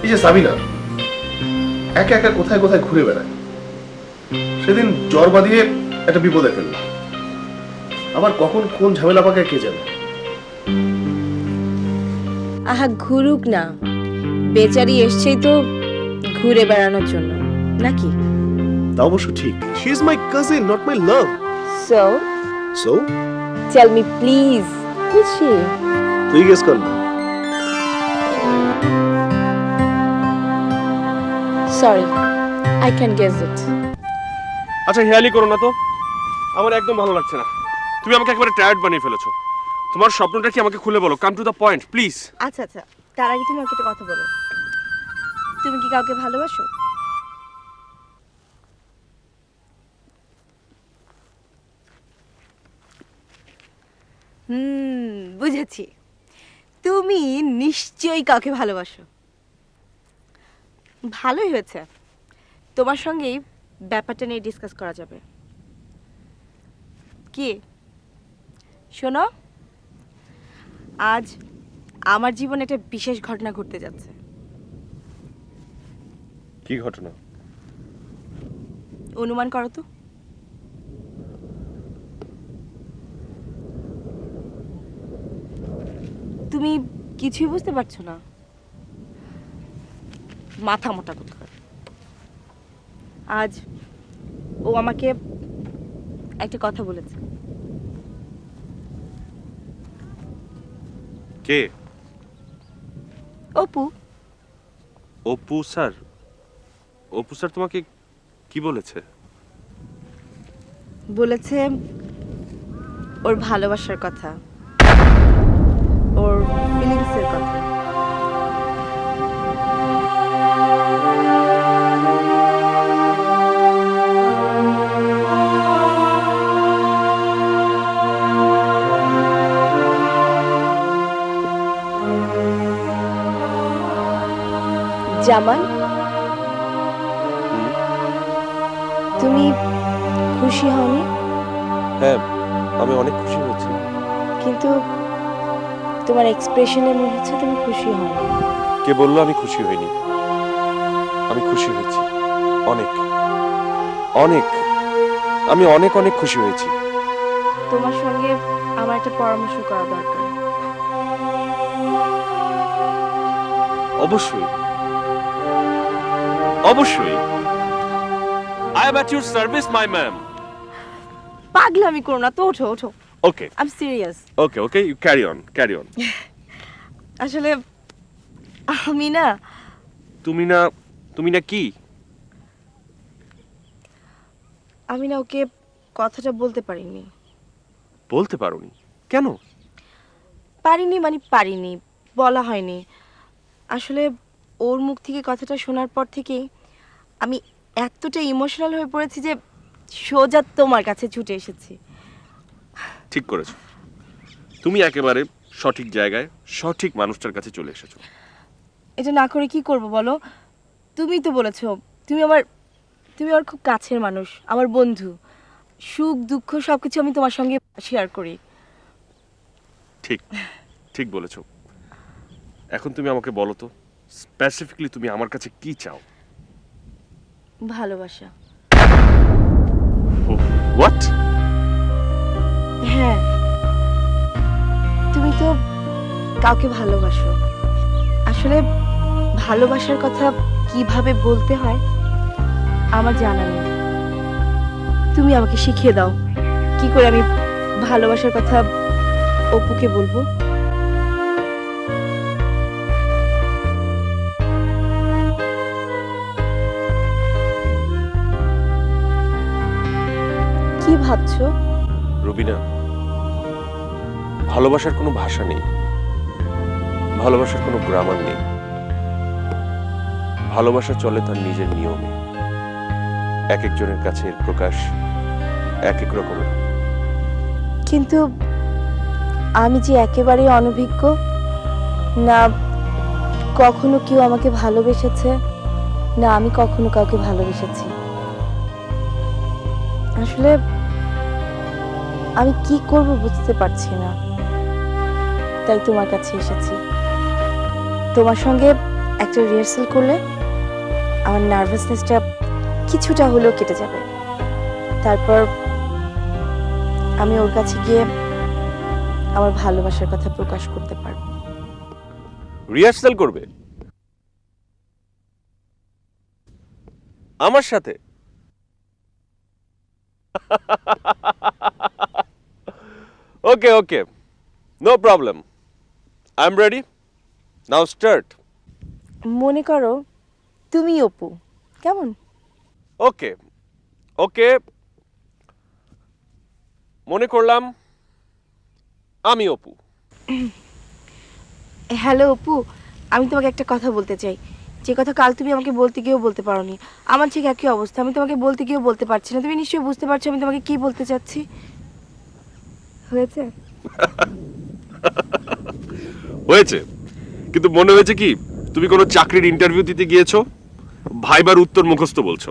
এই যে সাবিনা একা একা কোথায় কোথায় ঘুরে বেড়ায়, সেদিন জ্বর বাঁধিয়ে একটা বিপদে ফেলল, আবার কখন কোন ঝামেলা পাকায় কে জানে। আহা ঘুরুক না, বেচারি এসছেই তো ঘুরে বেড়ানোর জন্য নাকি? তা অবশ্য ঠিক, she is my cousin, not my love. So so tell me please, who's she? তুই গেস কর না। Sorry, I can guess it. আচ্ছা হেয়ালি করো না তো, আমার একদম ভালো লাগছে না। তুমি আমাকে একেবারে টায়ার্ড বানিয়ে ফেলেছো। তোমার স্বপ্নটা কি আমাকে খুলে বলো, come to the point please. আচ্ছা আচ্ছা, তার আগে তুমি আমাকে একটা কথা বলো, তুমি কি কাউকে ভালোবাসো? বুঝেছি, তুমি নিশ্চয়ই কাউকে ভালোবাসো। ভালোই হয়েছে, তোমার সঙ্গেই ব্যাপারটা নিয়ে ডিসকাস করা যাবে। কি শোনো, আজ আমার জীবনে একটা বিশেষ ঘটনা ঘটতে যাচ্ছে। কি ঘটনা? অনুমান করো তো। তুমি কিছুই বুঝতে পারছো না? মাথা মোটা কোথাকার। আজ ও আমাকে একটা কথা বলেছে। কে? অপু। অপু স্যার? অপু স্যার তোমাকে কি বলেছে? বলেছে ওর ভালোবাসার কথা, ওর ফিলিংসের কথা। জামান, তুমি খুশি হওনি? হ্যাঁ, আমি অনেক খুশি হয়েছি। কিন্তু তোমার এক্সপ্রেশনে মনে হচ্ছে তুমি খুশি হওনি। কে বললো আমি খুশি হইনি? আমি খুশি হয়েছি, অনেক অনেক, আমি অনেক অনেক খুশি হয়েছি। তোমার সঙ্গে আমার একটা পরামর্শ করা দরকার। অবশ্যই অবশ্যই, I am at your service my ma'am. পাগলামি করো না তো, ওঠো ওঠো। Okay I am serious. Okay okay, you carry on carry on. আসলে আমি না, তুমি না কি? আমি না ওকে কথাটা বলতে পারিনি। বলতে পারোনি কেন? পারিনি মানে পারিনি, বলা হয়নি। আসলে ওর মুখ থেকে কথাটা শোনার পর থেকেই আমি এতটা ইমোশনাল হয়ে পড়েছি যে সোজা তোমার কাছে ছুটে এসেছি। ঠিক করেছো, তুমি একেবারে সঠিক জায়গায় সঠিক মানুষটার কাছে চলে এসেছো। এটা না করে কি করব বলো? তুমি তো বলেছো তুমি আমার খুব কাছের মানুষ, আমার বন্ধু। সুখ দুঃখ সবকিছু আমি তোমার সঙ্গে শেয়ার করি। ঠিক ঠিক বলেছো। এখন তুমি আমাকে বলো তো, স্পেসিফিকলি তুমি আমার কাছে কি চাও? ভালোবাসা। হোয়াট? হ্যাঁ, তুমি তো কাউকে ভালোবাসো। আসলে ভালোবাসার কথা কিভাবে বলতে হয় আমার জানা নেই। তুমি আমাকে শিখিয়ে দাও কি করে আমি ভালোবাসার কথা অপুকে বলবো। কি ভাবছো? রুবিনা, ভালোবাসার কোনো ভাষা নেই, ভালোবাসার কোনো গ্রামার নেই। ভালোবাসা চলে তার নিজের নিয়মে। এক একজনের কাছে এর প্রকাশ এক এক রকমের। কিন্তু আমি যে একেবারেই অনভিজ্ঞ, না কখনো কেউ আমাকে ভালোবেসেছে, না আমি কখনো কাউকে ভালোবেসেছি। আসলে আমি কি করব বুঝতে পারছি না, তাই তোমার কাছে এসেছি। তোমার সঙ্গে একটা রিহার্সাল করলে আমার নার্ভাসনেসটা কিছুটা হলেও কেটে যাবে। তারপর আমি ওর কাছে গিয়ে আমার ভালোবাসার কথা প্রকাশ করতে পারবো। রিহার্সাল করবে আমার সাথে? Okay okay, no problem, I am ready, now start. মনে করো তুমি অপু, কেমন? ওকে ওকে, মনে করলাম আমি অপু। হ্যালো অপু, আমি তোমাকে একটা কথা বলতে চাই, যে কথা কাল তুমি আমাকে বলতে গিয়েও বলতে পারোনি। আমার ঠিক একই অবস্থা, আমি তোমাকে বলতে গিয়েও বলতে পারছি না। তুমি নিশ্চয়ই বুঝতে পারছো আমি তোমাকে কি বলতে চাচ্ছি। হয়েছে? হয়েছে, কিন্তু মনে হয়েছে কি তুমি কোনো চাকরির ইন্টারভিউ দিতে গিয়েছো, ভাইবার উত্তর মুখস্থ বলছো।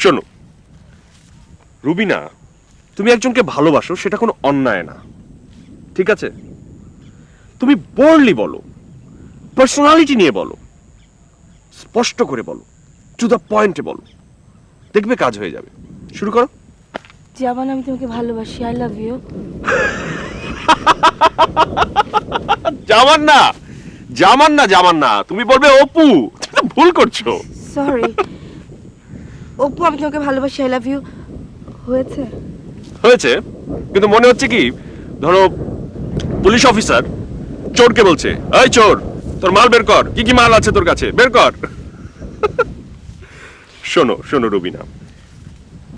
শোনো রুবিনা, তুমি একজনকে ভালোবাসো, সেটা কোনো অন্যায় না, ঠিক আছে? তুমি বোল্ডলি বলো, পার্সোনালিটি নিয়ে বলো, স্পষ্ট করে বলো, টু দ্য পয়েন্টে বলো, দেখবে কাজ হয়ে যাবে। শুরু করো। যেমন আমি তোমাকে ভালোবাসি, আই লাভ ইউ। জামান না, জামান না, জামান না, তুমি বলবে অপু। তুমি ভুল করছো। সরি অপু, আমি তোমাকে ভালোবাসি, আই লাভ ইউ। হয়েছে? হয়েছে, কিন্তু মনে হচ্ছে কি, ধরো পুলিশ অফিসার চোরকে বলছে, এই চোর, তোর মাল বের কর, কি কি মাল আছে তোর কাছে, বের কর। শোনো শোনো রুবিনা,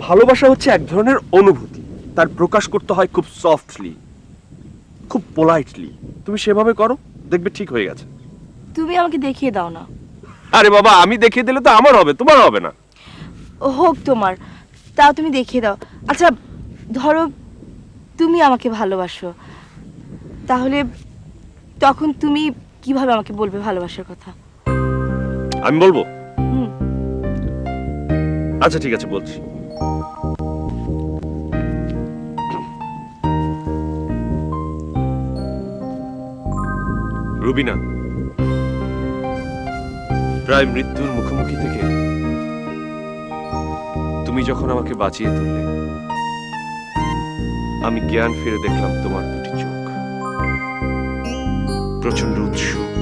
ভালোবাসা হচ্ছে এক ধরনের অনুভূতি, তার প্রকাশ করতে হয় খুব সফটলি, খুব পোলাইটলি। তুমি সেভাবে করো, দেখবে ঠিক হয়ে গেছে। তুমি আমাকে দেখিয়ে দাও না। আরে বাবা, আমি দেখিয়ে দিলে তো আমার হবে, তোমার হবে না। হোক তোমার, তাও তুমি দেখিয়ে দাও। আচ্ছা ধরো তুমি আমাকে ভালোবাসো, তাহলে তখন তুমি কিভাবে আমাকে বলবে ভালোবাসার কথা? আমি বলবো? হুম। আচ্ছা ঠিক আছে, বলছি। রুবিনা, প্রায় মৃত্যুর মুখোমুখি থেকে তুমি যখন আমাকে বাঁচিয়ে তুললে, আমি জ্ঞান ফিরে দেখলাম তোমার দুটি চোখ, প্রচন্ড উৎসুক,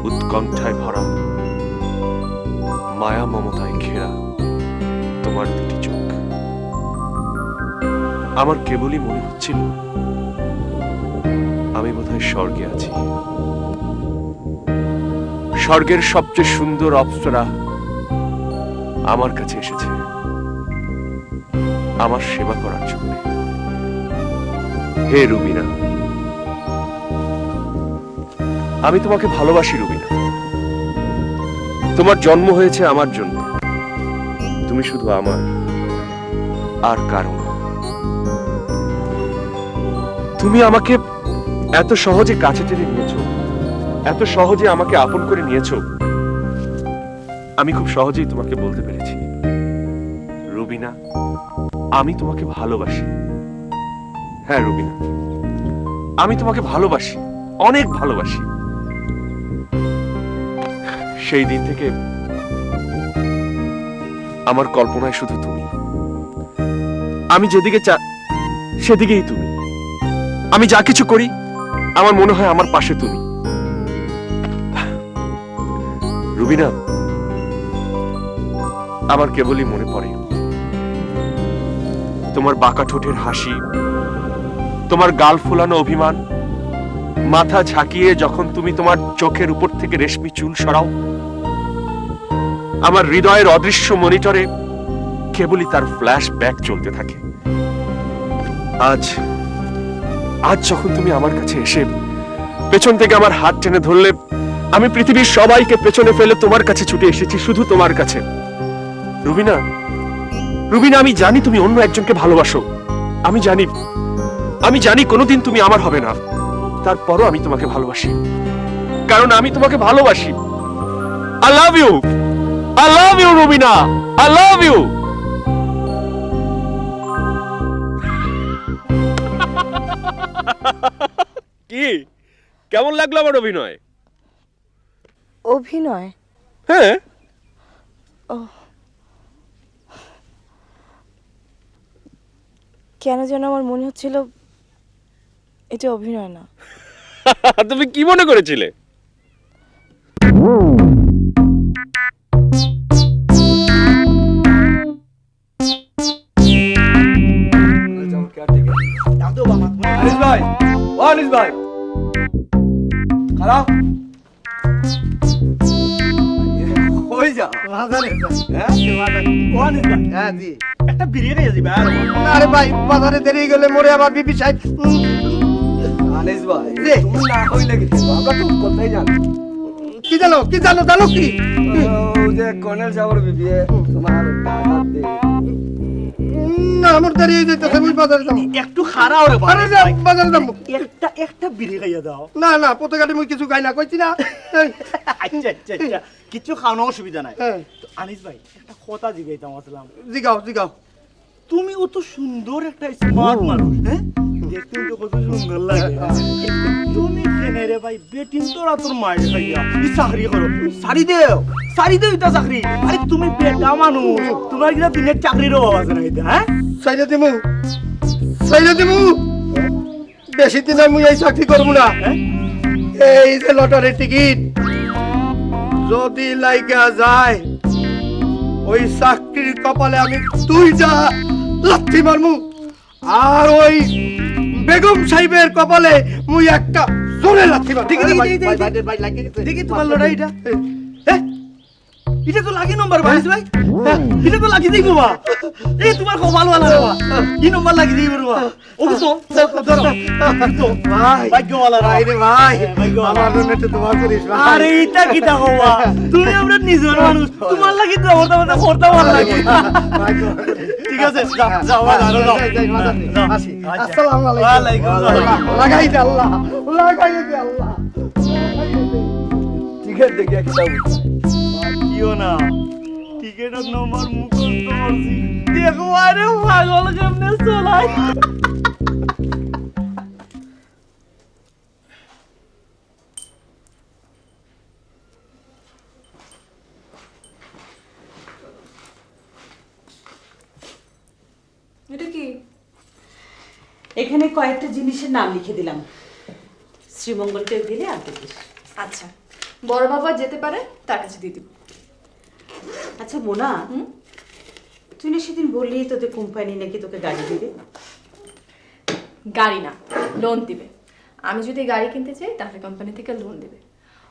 উৎকণ্ঠায় ভরা, মায়া মমতায় ঘেরা তোমার দুটি চোখ। আমার কেবলই মনে হচ্ছিল আমি বোধহয় স্বর্গে আছি। স্বর্গের সবচেয়ে সুন্দর অপ্সরা আমার কাছে এসেছে আমার সেবা করার জন্য। হে রুবিনা, আমি তোমাকে ভালোবাসি রুবিনা। তোমার জন্ম হয়েছে আমার জন্য, তুমি শুধু আমার, আর কারণ। তুমি আমাকে এত সহজে কাছে টেনে নিয়েছো, এত সহজে আমাকে আপন করে নিয়েছো, আমি খুব সহজেই তোমাকে বলতে পেরেছি, রুবিনা, আমি তোমাকে ভালোবাসি। হ্যাঁ রুবিনা, আমি তোমাকে ভালোবাসি, অনেক ভালোবাসি। সেই দিন থেকে আমার কল্পনায় শুধু তুমি। আমি যেদিকে সেদিকেই তুমি। আমি যা কিছু করি আমার মনে হয় আমার পাশে তুমি। রুবিনা, আমার কেবলই মনে পড়ে তোমার বাঁকা ঠোঁটের হাসি, তোমার গাল ফুলানো অভিমান, মাথা ঝাঁকিয়ে যখন তুমি তোমার চোখের উপর থেকে রেশমি চুল সরাও, আমার হৃদয়ের অদৃশ্য মনিটরে কেবলই তার ফ্ল্যাশ ব্যাক চলতে থাকে। আজ আজ যখন তুমি আমার কাছে এসে পেছন থেকে আমার হাত টেনে ধরলে, আমি পৃথিবীর সবাইকে পেছনে ফেলে তোমার কাছে ছুটে এসেছি, শুধু তোমার কাছে। রুবিনা, রুবিনা, আমি জানি তুমি অন্য একজনকে ভালোবাসো, আমি জানি কোনোদিন তুমি আমার হবে না, তারপরও আমি তোমাকে ভালোবাসি, কারণ আমি তোমাকে ভালোবাসি। I love you, I love you Rubina, I love you। কি কেমন লাগলো আমার অভিনয়? অভিনয়? হ্যাঁ। ও, কেন যেন আমার মনে হচ্ছিল এটা অভিনয় না। তুমি কি মনে করেছিলে? আনিস ভাই, ও আনিস ভাই, খারাপ ওই যা বাজারে হ্যাঁ ও আনিস ভাই, হ্যাঁ জি একটা বিরিয়ানি আছে ভাই। আরে ভাই বাজারে দেরি গেলে মরে আবার বিপি সাহেব আনিস ভাই রে তুমি না কইলে কি আমরা তো কোথায় জানি কি জানো জানো কি? ও যে কর্নেল সাহেবের বিপি তোমার হাত দে না আমার দেরি হয়ে যাইতেছে, আমি বাজারে যাবো। একটু খারাও রে আরে না, বাজারে যাবো। একটা বিড়ি খাইয়া দাও। না প্রত্যেকটি মুই কিছু খাই না, কইছি না। আচ্ছা কিছু খাওয়ানো অসুবিধা নাই। হ্যাঁ, তো আনিস ভাই একটা কথা জিগাইতাম আসলাম, জিগাও। তুমি অত সুন্দর একটা স্মার্ট মানুষ, হ্যাঁ দেখতে তো কত সুন্দর লাগে। তুমি কেনে রে ভাই বেটিন তোরা তোর মায়ের খাইয়া ই চাকরি করো, সারি দেও ইটা চাকরি। আরে তুমি বেটা মানুষ, তোমার কিনা দিনের চাকরির অভাব আছে না এটা? হ্যাঁ সাইডে দিমু বেশি দিন আর মুই এই চাকরি করবো না। এই যে লটারির টিকিট যদি লাইগা যায়, ওই চাকরির কপালে আমি তুই যা লাথি মারমু, আর ওই বেগম সাহেবের কপালে মুই একটা জোরে লাথি মারমু। দেখি তোমার লড়াইটা। এটা তো লাগি নম্বর ভাই ভাই, এটা তো লাগি দিই বাবা। এই তোমার কপাল ভালো বাবা, কি নম্বর লাগি দিই বাবা। ও তো ধরো তো ভাই ভাগ্যওয়ালা ভাই রে ভাই, ভাগ্যওয়ালা। আমার জন্য একটু দোয়া করিস ভাই। আরে এটা কি তা বাবা, তুমি আমরা নিজের মানুষ, তোমার লাগি তো আমার করতে ভালো লাগে। ভাই, দোয়া করিস। ঠিক আছে যাও বাবা, যাও আসি। আসসালামু আলাইকুম। ওয়ালাইকুম আসসালাম। লাগাই দে আল্লাহ, লাগাই দে আল্লাহ। ঠিক আছে দেখি একটা কিও না, টিকেটের নম্বর মুখস্থ করছি, দেখো আরে পাগল কেমনে চলাই। এটা কি? এখানে কয়েকটা জিনিসের নাম লিখে দিলাম, শ্রীমঙ্গলকে দিলে আর দেখিস। আচ্ছা, বড় বাবা যেতে পারে, তার কাছে দিয়ে দিব। আচ্ছা মোনা, তুই না সেদিন বললি তোদের কোম্পানি নাকি তোকে গাড়ি দিবে? গাড়ি না, লোন দিবে। আমি যদি গাড়ি কিনতে চাই তাহলে কোম্পানি থেকে লোন দেবে,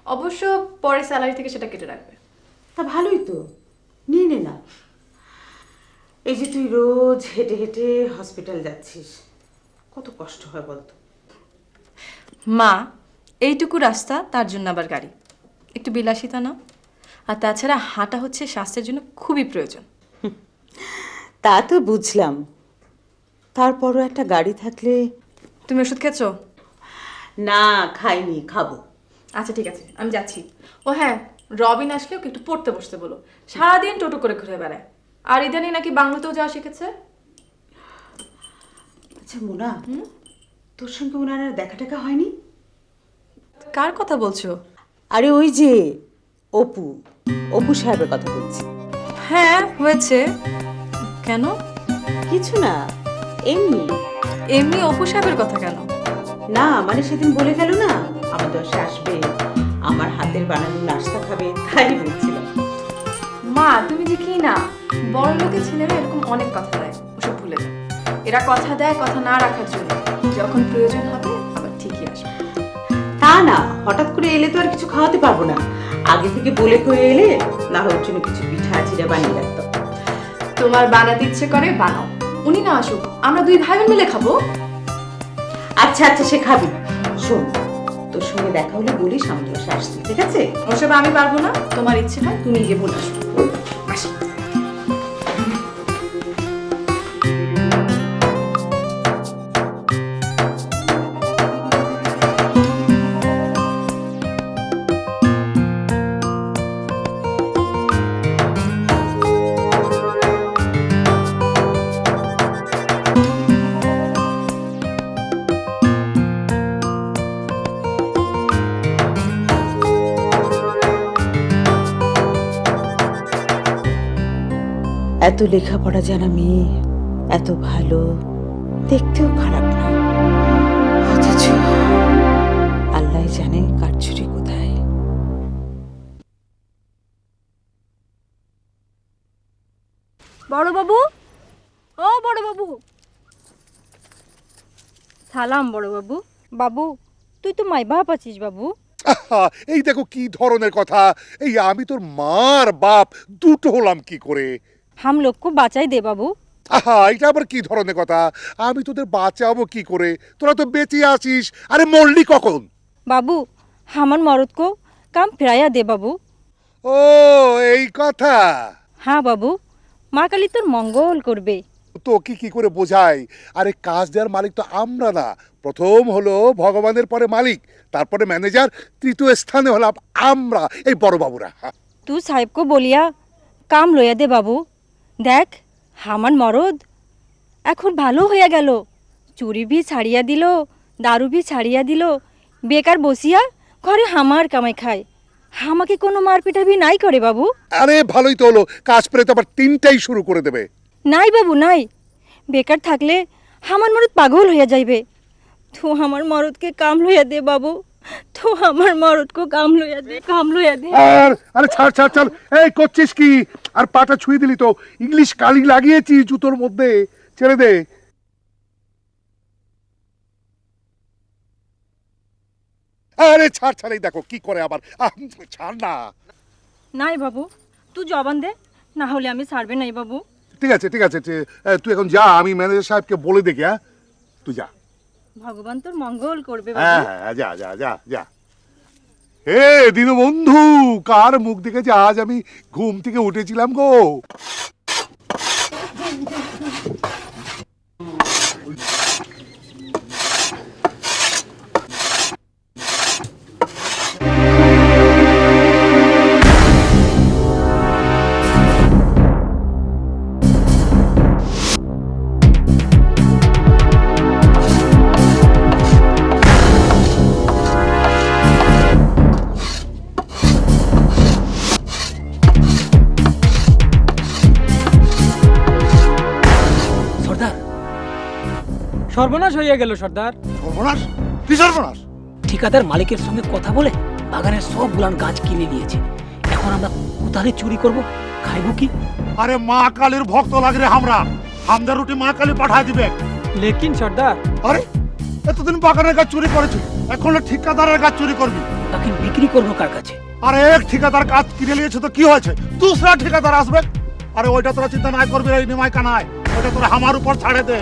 অবশ্য পরে স্যালারি থেকে সেটা কেটে রাখবে। তা ভালোই তো, নিয়ে নে না। এই যে তুই রোজ হেঁটে হেঁটে হসপিটাল যাচ্ছিস, কত কষ্ট হয় বলতো। মা, এইটুকু রাস্তা, তার জন্য আবার গাড়ি, একটু বিলাসিতা না। আর তাছাড়া হাঁটা হচ্ছে স্বাস্থ্যের জন্য খুবই প্রয়োজন। তা তো বুঝলাম, তারপরও একটা গাড়ি থাকলে। তুমি ওষুধ খেয়েছো? না খাইনি, খাবো। আচ্ছা ঠিক আছে, আমি যাচ্ছি। ও হ্যাঁ, রবিন আসলে ওকে একটু পড়তে বসতে বলো, সারাদিন টোটো করে ঘুরে বেড়ায়, আর ইদানিং নাকি বাংলাতেও যাওয়া শিখেছে। আচ্ছা মোনা, তোর সঙ্গে ওনার আর দেখা টাকা হয়নি? কার কথা বলছো? আরে ওই যে অপু সাহেবের কথা বলছি। হ্যাঁ হয়েছে। কেন? কিছু না, এমনি। এমনি অপু সাহেবের কথা কেন? না মানে সেদিন বলে গেল না আমার দশে আসবে, আমার হাতের বানানো নাস্তা খাবে, তাই বলছিলাম। মা তুমি যে কি না, বড় লোকের ছেলেরা এরকম অনেক কথা দেয়, ওসব ভুলে যাও। এরা কথা দেয় কথা না রাখার জন্য, যখন প্রয়োজন হবে আবার ঠিকই আসবে। তা না, হঠাৎ করে এলে তো আর কিছু খাওয়াতে পারবো না, আগে থেকে বলে করে এলে না ওর জন্য কিছু পিঠা চিড়া বানিয়ে রাখতাম। তোমার বানাতে ইচ্ছে করে বানাও, উনি না আসুক, আমরা দুই ভাই বোন মিলে খাবো। আচ্ছা আচ্ছা সে খাবি। শোন, তোর সঙ্গে দেখা হলে বলিস আমার দশে আসতে, ঠিক আছে? ওসব আমি পারবো না, তোমার ইচ্ছে হয় তুমি গিয়ে বলে আসো। আসি। এত লেখাপড়া জানা মেয়ে, এত ভালো, দেখতেও খারাপ না, অথচ আল্লাহ জানে কার ছুরি কোথায়। বড়বাবু, ও বড়বাবু, সালাম বড়বাবু। বাবু, তুই তো মাই বাপ আছিস বাবু। আহা, এই দেখো কি ধরনের কথা। এই আমি তোর মার বাপ দুটো হলাম কি করে? হাম লোককে বাঁচাই দে বাবু। আহা, এটা আবার কি ধরনের কথা? আমি তোদের বাঁচাবো কি করে? তোরা তো বেঁচে আছিস। আরে মরলি কখন? বাবু, আমার মরদ কো কাম ফিরাইয়া দে বাবু। ও এই কথা। হ্যাঁ বাবু, মা কালী তোর মঙ্গল করবে। তো কি করে বোঝাই? আরে কাজ দেওয়ার মালিক তো আমরা না। প্রথম হলো ভগবানের, পরে মালিক, তারপরে ম্যানেজার, তৃতীয় স্থানে হলাম আমরা, এই বড় বাবুরা। তুই সাহেবকে বলিয়া কাম লইয়া দে বাবু। দেখ, আমার মরদ এখন ভালো হইয়া গেল, চুরি ভি ছাড়িয়া দিল, দারু ভি ছাড়িয়া দিল, বেকার বসিয়া ঘরে হামার কামাই খায়, আমাকে কোনো মারপিটা ভি নাই করে বাবু। আরে ভালোই তো হলো, কাজ পেলে তো আবার তিনটাই শুরু করে দেবে। নাই বাবু নাই, বেকার থাকলে আমার মরদ পাগল হইয়া যাইবে। তো আমার মরদকে কাম লইয়া দে বাবু, তো আমার মরদকে কাম লইয়া দে, কাম লইয়া দে। আরে ছাড় ছাড় ছাড়, এই করছিস কি? আর পাটা ছুঁয়ে দিলি তো, ইংলিশ কালি লাগিয়েছি জুতোর মধ্যে, ছেড়ে দে। আরে ছাড় ছাড়, এই দেখো কি করে আবার। ছাড় না। নাই বাবু, তুই জবান দে, না হলে আমি ছাড়বে নাই বাবু। ঠিক আছে ঠিক আছে, তুই এখন যা, আমি ম্যানেজার সাহেবকে বলে দেখি। হ্যাঁ তুই যা। ভগবান তোর মঙ্গল করবে হ্যাঁ বাবু। হ্যাঁ, যা যা যা যা। হে দীনবন্ধু, কার মুখ দেখে যে আজ আমি ঘুম থেকে উঠেছিলাম গো। সর্দার, সর্বনাশ হইয়া গেল সর্দার। সর্বনাশ? কি সর্বনাশ? ঠিকাদার মালিকের সঙ্গে কথা বলে বাগানের সব গুলান গাছ কিনে নিয়েছে। এখন আমরা কোথায় চুরি করব, খাইবো কি? আরে মা কালীর ভক্ত লাগরে আমরা, আমাদের রুটি মা কালী পাঠায় দিবে। লেকিন সর্দার, আরে এতদিন বাগানের গাছ চুরি করেছি, এখন ঠিকাদারের গাছ চুরি করবি? তাকে বিক্রি করবো কার কাছে? আরে এক ঠিকাদার কাজ কিনে নিয়েছে তো কি হয়েছে, দুসরা ঠিকাদার আসবে। আরে ওইটা তোরা চিন্তা নাই করবি, এই নিমাই কানায়, ওইটা তোরা আমার উপর ছাড়ে দে।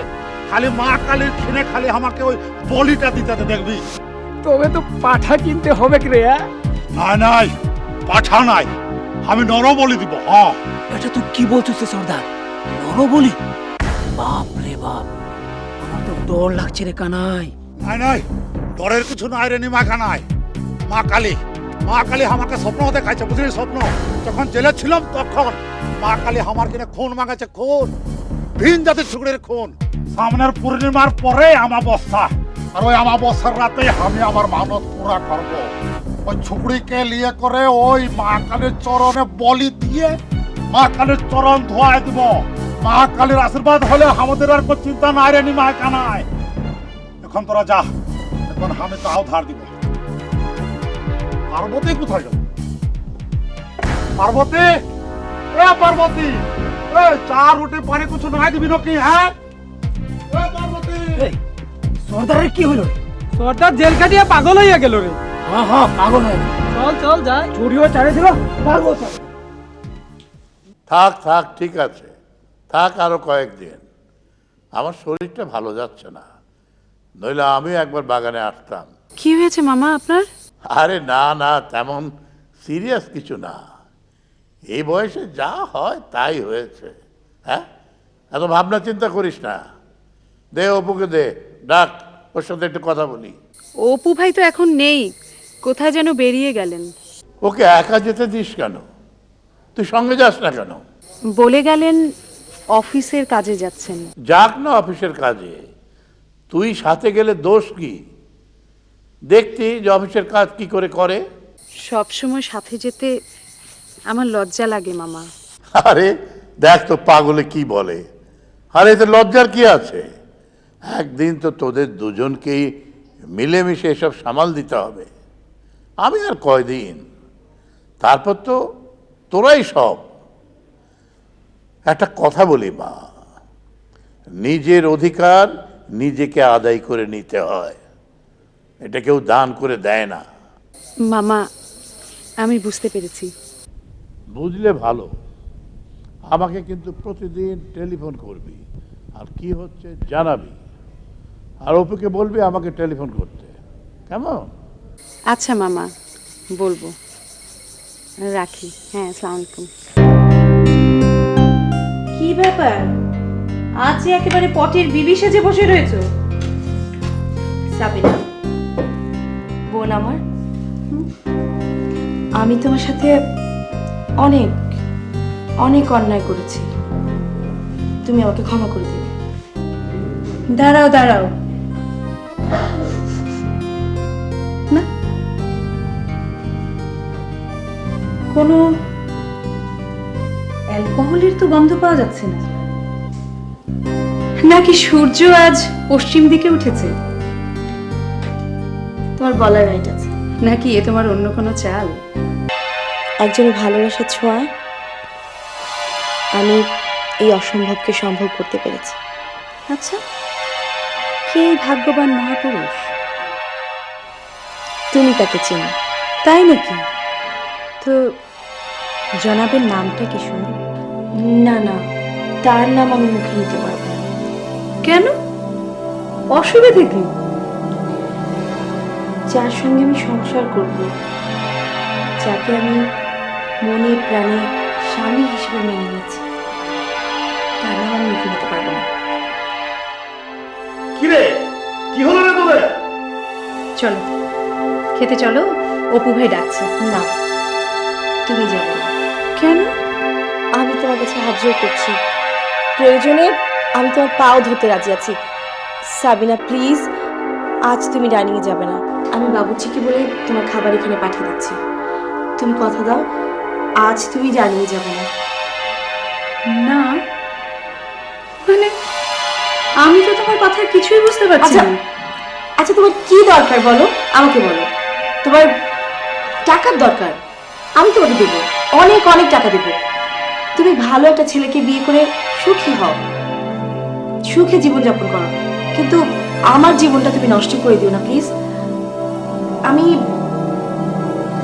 খালি মা কালীর খিনে খালি আমাকে ওই বলিটা দিতে দে, দেখবি। তবে তো পাঠা কিনতে হবে কি রে? নাই নাই, পাঠা নাই, আমি নর বলি দিব। হ্যাঁ এটা তুই কি বলছিস সর্দার? নর বলি? বাপ রে বাপ, আমার তো ডর লাগছে রে কানাই। নাই নাই, ডরের কিছু নাই রে নিমা কানায়। মা কালী, মা কালী আমাকে স্বপ্ন দেখাইছে, বুঝলি? স্বপ্ন যখন জেলে ছিলাম তখন মা কালী আমার কিনে খুন মাগাছে, খুন, ভিন জাতির ছুকরের খুন। সামনের পূর্ণিমার পরে আমাবস্যা, আর ওই আমাবস্যার রাতে আমি আমার মানত পুরা করব। ওই ছুকরিকে নিয়ে করে ওই মা কালীর চরণে বলি দিয়ে মা কালীর চরণ ধোয়ায় দিব। মা কালীর আশীর্বাদ হলে আমাদের আর কোনো চিন্তা নাই রে নিমা কানায়। এখন তোরা যা, এখন আমি তাও ধার দিব। পার্বতী কোথায় গেল? পার্বতী, এ পার্বতী, এ চা রুটি পানি কিছু নাই দিবি নাকি? হ্যাঁ এ পার্বতী। সর্দারের কি হলো? সর্দার জেল কাটিয়া পাগল হইয়া গেল রে। হ্যাঁ হ্যাঁ, পাগল হয়ে গেল। চল চল যাই, চুরিও চাড়িয়েছিল, পারবো চল। থাক থাক, ঠিক আছে, থাক আরো কয়েকদিন। আমার শরীরটা ভালো যাচ্ছে না, নইলে আমি একবার বাগানে আসতাম। কি হয়েছে মামা আপনার? আরে না না, তেমন সিরিয়াস কিছু না, এই বয়সে যা হয় তাই হয়েছে। হ্যাঁ, এত ভাবনা চিন্তা করিস না। দে অপুকে দে, ডাক, ওর সাথে একটু কথা বলি। অপু ভাই তো এখন নেই, কোথায় যেন বেরিয়ে গেলেন। ওকে একা যেতে দিস কেন? তুই সঙ্গে যাস না কেন? বলে গেলেন অফিসের কাজে যাচ্ছেন। যাক না অফিসের কাজে, তুই সাথে গেলে দোষ কি? দেখতি যে অফিসের কাজ কি করে করে। সব সময় সাথে যেতে আমার লজ্জা লাগে মামা। আরে দেখ তো পাগলে কি বলে। আর এতে লজ্জার কি আছে? একদিন তো তোদের দুজনকেই মিলেমিশে এসব সামাল দিতে হবে। আমি আর কয়দিন, তারপর তো তোরাই সব। একটা কথা বলি মা, নিজের অধিকার নিজেকে আদায় করে নিতে হয়, এটা কেউ দান করে দেয় না। মামা, আমি বুঝতে পেরেছি। বুঝলে ভালো। আমাকে কিন্তু প্রতিদিন টেলিফোন করবি, আর কি হচ্ছে জানাবি। আর অপুকে বলবি আমাকে টেলিফোন করতে, কেমন? আচ্ছা মামা, বলবো। রাখি। হ্যাঁ, আসসালামু আলাইকুম। কি ব্যাপার, আজ একেবারে পটের বিবি সেজে বসে রয়েছো? সাবিনা, বোন আমার, আমি তোমার সাথে অনেক অনেক অন্যায় করেছি, তুমি আমাকে ক্ষমা করে দিবে। দাঁড়াও দাঁড়াও, না কোনো অ্যালকোহলের তো গন্ধ পাওয়া যাচ্ছে না। নাকি সূর্য আজ পশ্চিম দিকে উঠেছে? তোমার বলার রাইট আছে। নাকি এ তোমার অন্য কোনো চাল? একজনের ভালোবাসার ছোঁয়ায় আমি এই অসম্ভবকে সম্ভব করতে পেরেছি। আচ্ছা, কে এই ভাগ্যবান মহাপুরুষ? তুমি তাকে চেনো। তাই নাকি? তো জনাবের নামটা কি শুনি? না না, তার নাম আমি মুখে নিতে পারবো না। কেন? অসুবিধে কি? যার সঙ্গে আমি সংসার করব, যাকে আমি মনে প্রাণে স্বামী হিসেবে মেনে নিয়েছি, তার নাম আমি মুখে নিতে পারবো না। কিরে, কি হলো রে তোদের? চলো খেতে চলো, অপু ভাই ডাকছে। না, তুমি যাবে না। কেন? আমি তোমার কাছে হাত জোর করছি, প্রয়োজনে আমি তোমার পাও ধরতে রাজি আছি। সাবিনা প্লিজ, আজ তুমি ডাইনিংয়ে যাবে না। আমি বাবুর্চিকে বলে তোমার খাবার এখানে পাঠিয়ে দিচ্ছি। তুমি কথা দাও, আজ তুমি ডাইনিংয়ে যাবে না। না মানে আমি তো তোমার কথা কিছুই বুঝতে পারছি আচ্ছা না। আচ্ছা, তোমার কি দরকার বলো, আমাকে বলো। তোমার টাকার দরকার, আমি তোমাকে দেবো, অনেক অনেক টাকা দেবো। তুমি ভালো একটা ছেলেকে বিয়ে করে সুখী হও, সুখে জীবনযাপন করো, কিন্তু আমার জীবনটা তুমি নষ্ট করে দিও না প্লিজ। আমি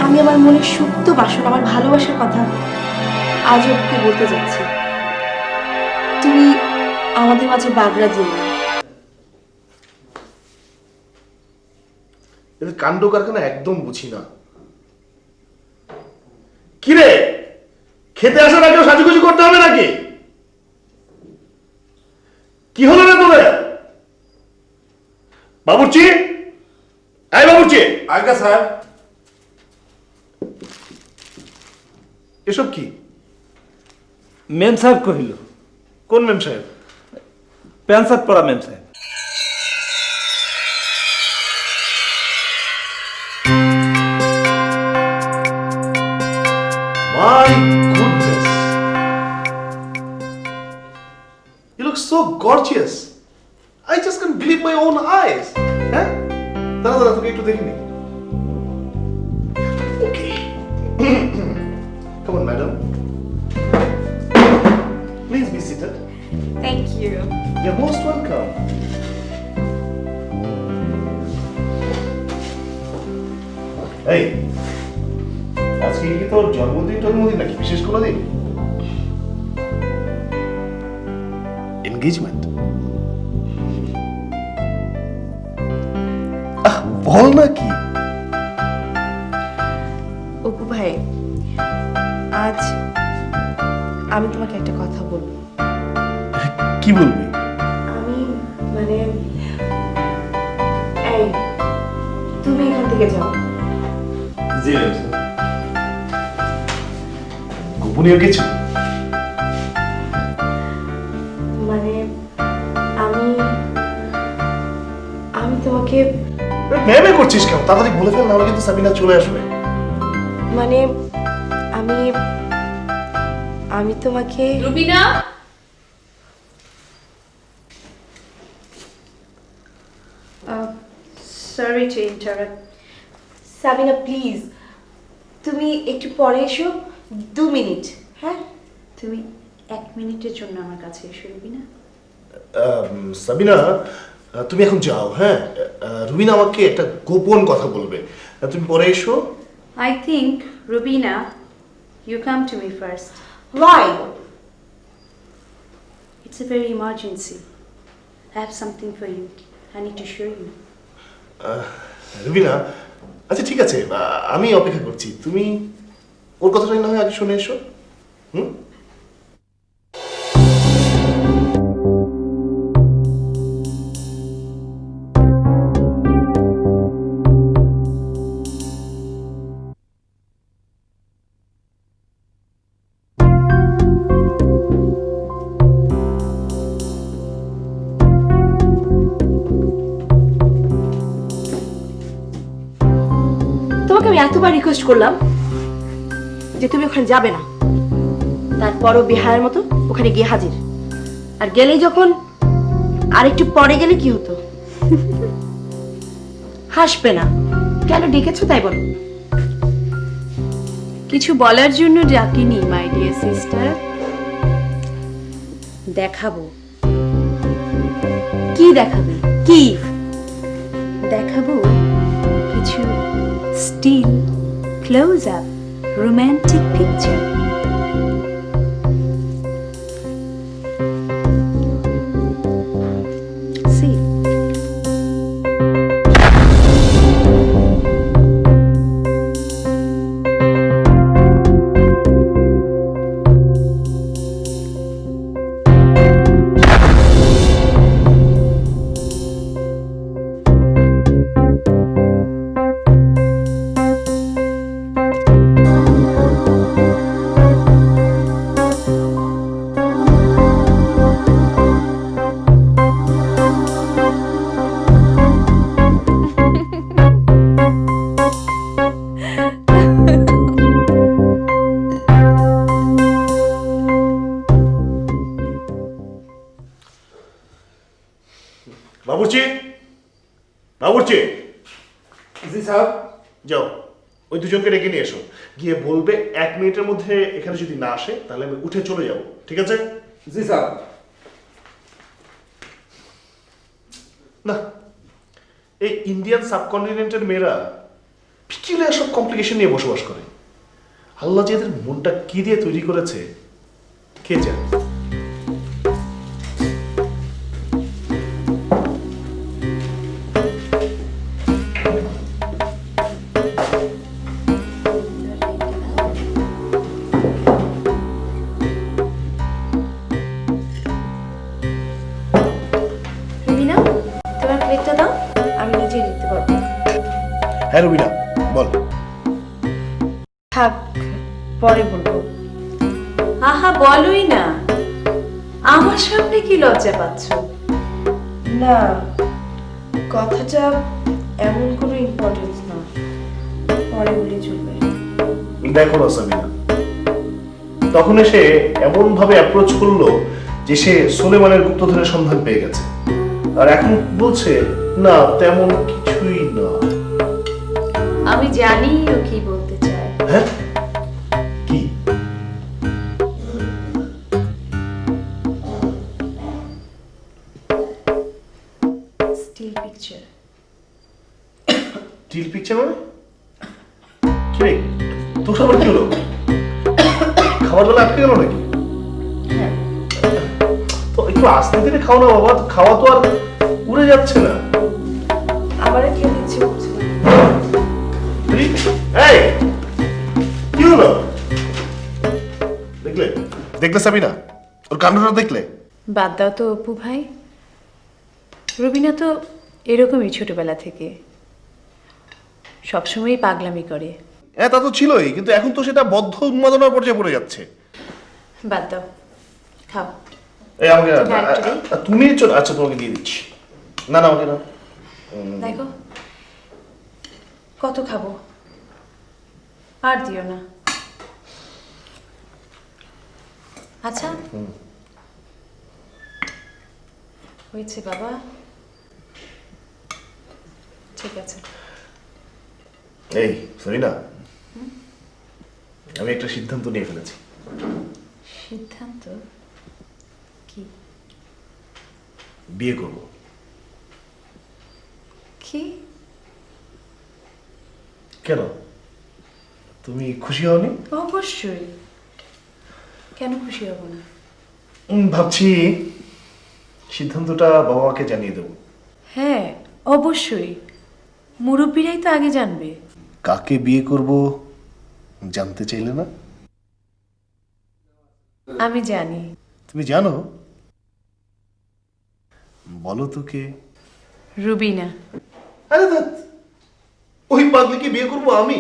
আমি আমার মনের সুপ্ত বাসনা, আমার ভালোবাসার কথা আজ ওকে বলতে যাচ্ছি। তুমি আমাদের মাঝে বাগড়া দিও না। এদের কাণ্ড কারখানা একদম বুঝি না। কিরে, খেতে আসার আগেও সাজুগুজু করতে হবে নাকি? কি হলো রে তোদের? বাবুর্চি, এই বাবুর্চি। আজ্ঞা স্যার। এসব কি? মেম সাহেব কহিল। কোন মেম সাহেব? প্যান্ট শার্ট পরা মেম সাহেব। My goodness, you look so gorgeous. I just can't believe my own eyes. হ্যাঁ, দাঁড়া দাঁড়া, তোকে একটু দেখিনি। Okay. Come on, madam. Please be seated. Thank you. You're most welcome. এই, আজকে কি তোর জন্মদিন নাকি বিশেষ কোনো দিন? এনগেজমেন্ট? বল না কি? অপু ভাই, আজ আমি তোমাকে একটা কথা বলবো। কি বলবি? আমি মানে, এই তুমি এখান থেকে যাও। জি গোপনীয় কিছু? মানে আমি আমি তোমাকে মেমে করছিস কেন? তাড়াতাড়ি বলে ফেল, নাহলে কিন্তু সাবিনা চলে আসবে। মানে আমি আমি তোমাকে Rubina, sorry to interrupt. Sabina please, তুমি একটু পরে এসো, 2 মিনিট। হ্যাঁ, তুমি 1 মিনিটের জন্য আমার কাছে এসো রুবিনা। সাবিনা, তুমি এখন যাও। হ্যাঁ, রুবিনা আমাকে একটা গোপন কথা বলবে, তুমি পরে এসো। I think, Rubina, you come to me first. Why? It's a very emergency. I have something for you. I need to show you. Rubina, আচ্ছা ঠিক আছে, আমি অপেক্ষা করছি। তুমি ওর কথাটাই না হয় আগে শুনে এসো। হুম। তোমাকে আমি এতবার রিকোয়েস্ট করলাম যে তুমি ওখানে যাবে না, তারপরও বিহারের মতো ওখানে গিয়ে হাজির। আর গেলেই যখন আরেকটু পরে গেলে কি হতো? হাসবে না কেন? ডেকেছো তাই বলো। কিছু বলার জন্য ডাকিনি মাই ডিয়ার সিস্টার। দেখাবো। কি দেখাবে? কি দেখাবো? কিছু still close up romantic picture. See? বাবুর্চি, বাবুর্চি, জি সাহেব। যাও ওই দুজনকে ডেকে নিয়ে এসো, গিয়ে বলবে 1 মিনিটের মধ্যে এখানে যদি না আসে তাহলে আমি উঠে চলে যাব। ঠিক আছে? জি সাহেব। না, এই ইন্ডিয়ান সাবকন্টিনেন্টের মেয়েরা পিকিউলিয়ার সব কমপ্লিকেশন নিয়ে বসবাস করে। আল্লাহ যে এদের মনটা কি দিয়ে তৈরি করেছে কে জানে। রুবিনা, তোমার প্লেটটা দাও, আমি নিজে দিতে পারবো। হ্যাঁ রুবিনা, বল। থাক, পরে বলবো। আহা, বলোই না। আমার সামনে কি লজ্জা পাচ্ছ? না, কথাটা এমন কোনো ইম্পর্টেন্স না, পরে বলে চলবে। দেখো না সাবিনা, তখন এসে এমন ভাবে অ্যাপ্রোচ করলো যে সে সুলেমানের গুপ্তধনের সন্ধান পেয়ে গেছে, আর এখন বলছে না তেমন কিছুই না। আমি জানি ও কি বলতে চায়। হ্যাঁ, কি? Still picture. স্টিল পিকচার মানে কি রে? তোর আবার কি হলো? খাবার বেলা আটকে গেল নাকি? তো একটু আস্তে ধীরে খাও না বাবা, খাওয়া তো আর উড়ে যাচ্ছে না। আমার খেতে ইচ্ছে করছে না। এই কি হলো? দেখলে দেখলে সাবিনা, ওর কাণ্ডটা দেখলে? বাদ দাও তো অপু ভাই। রুবিনা তো এরকমই ছোটবেলা থেকে, সবসময়ই পাগলামি করে। হ্যাঁ তা তো ছিলই, কিন্তু এখন তো সেটা বদ্ধ উন্মাদনার পর্যায়ে পড়ে যাচ্ছে। বাদ দাও, খাও। এই আমাকে তুমি আরেকটু দিই? তুমি চল, আচ্ছা তোমাকে দিয়ে দিচ্ছি। না না আমাকে না। দেখো কত খাবো, আর দিও না। আচ্ছা হয়েছে বাবা, ঠিক আছে। এই সরিনা, আমি একটা সিদ্ধান্ত নিয়ে ফেলেছি। সিদ্ধান্ত কি? বিয়ে করব। কি? কেন, তুমি খুশি হওনি? অবশ্যই, কেন খুশি হব না? ভাবছি সিদ্ধান্তটা বাবা মাকে জানিয়ে দেবো। হ্যাঁ অবশ্যই, মুরব্বীরাই তো আগে জানবে। কাকে বিয়ে করব জানতে চাইলে না? আমি জানি। তুমি জানো? বলো তো কে? রুবিনা। আরে ধ্যাৎ, ওই পাগলিকে বিয়ে করব আমি?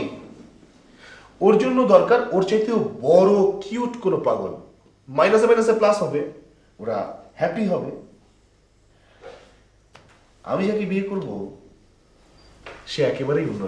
ওর জন্য দরকার ওর চাইতেও বড় কিউট কোনো পাগল, মাইনাসে মাইনাসে প্লাস হবে, ওরা হ্যাপি হবে। আমি যাকে বিয়ে করব সে একেবারেই অন্য।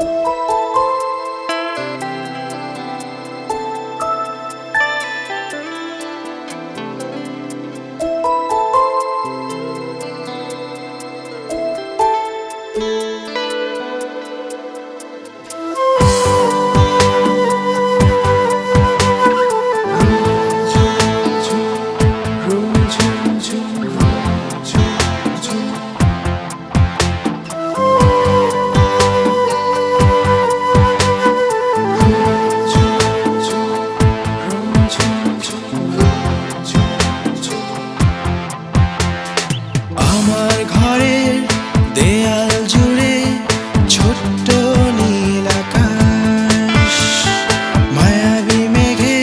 আমার ঘরের দেয়াল জুড়ে ছোট্ট নীল আকাশ, মায়াবী মেঘে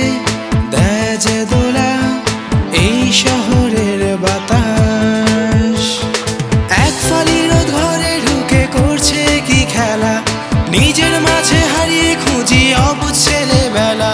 দেয় যে দোলা এই শহরের বাতাস। এক ফালি রোদ ঘরে ঢুকে করছে কি খেলা, নিজের মাঝে হারিয়ে খুঁজি অবুঝ ছেলেবেলা।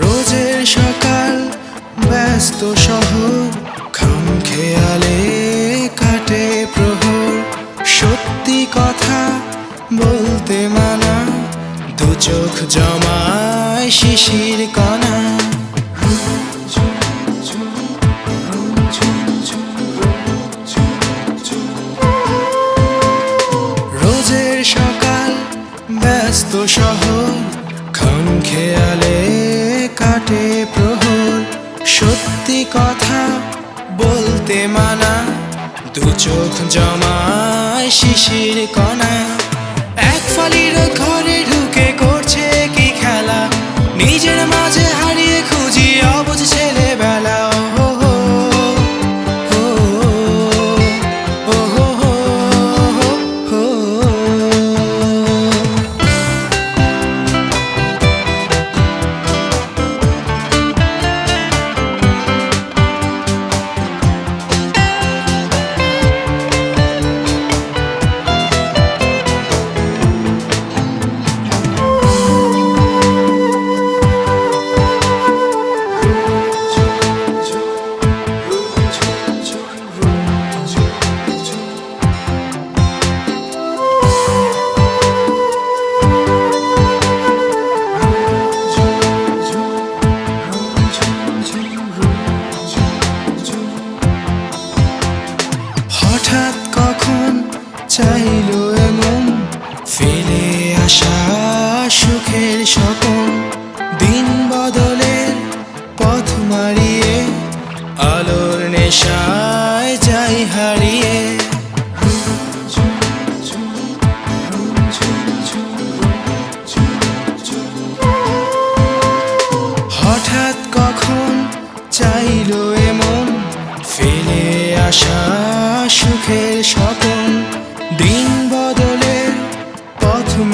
রোজের সকাল ব্যস্ত শহর, খামখেয়ালে কাটে প্রহর। সত্যি কথা বলতে মানা, দু চোখ জমায় শিশির কণা। রোজের সকাল ব্যস্ত শহর, খামখেয়ালে কাটে প্রহর। সত্যি কথা বলতে মানা, দু চোখ জমায় শিশির কণা। এক ফালি রোদ ঘরে ঢুকে করছে কি খেলা, নিজের মাঝে হারিয়ে খুঁজি অবুঝ ছেলেবেলা।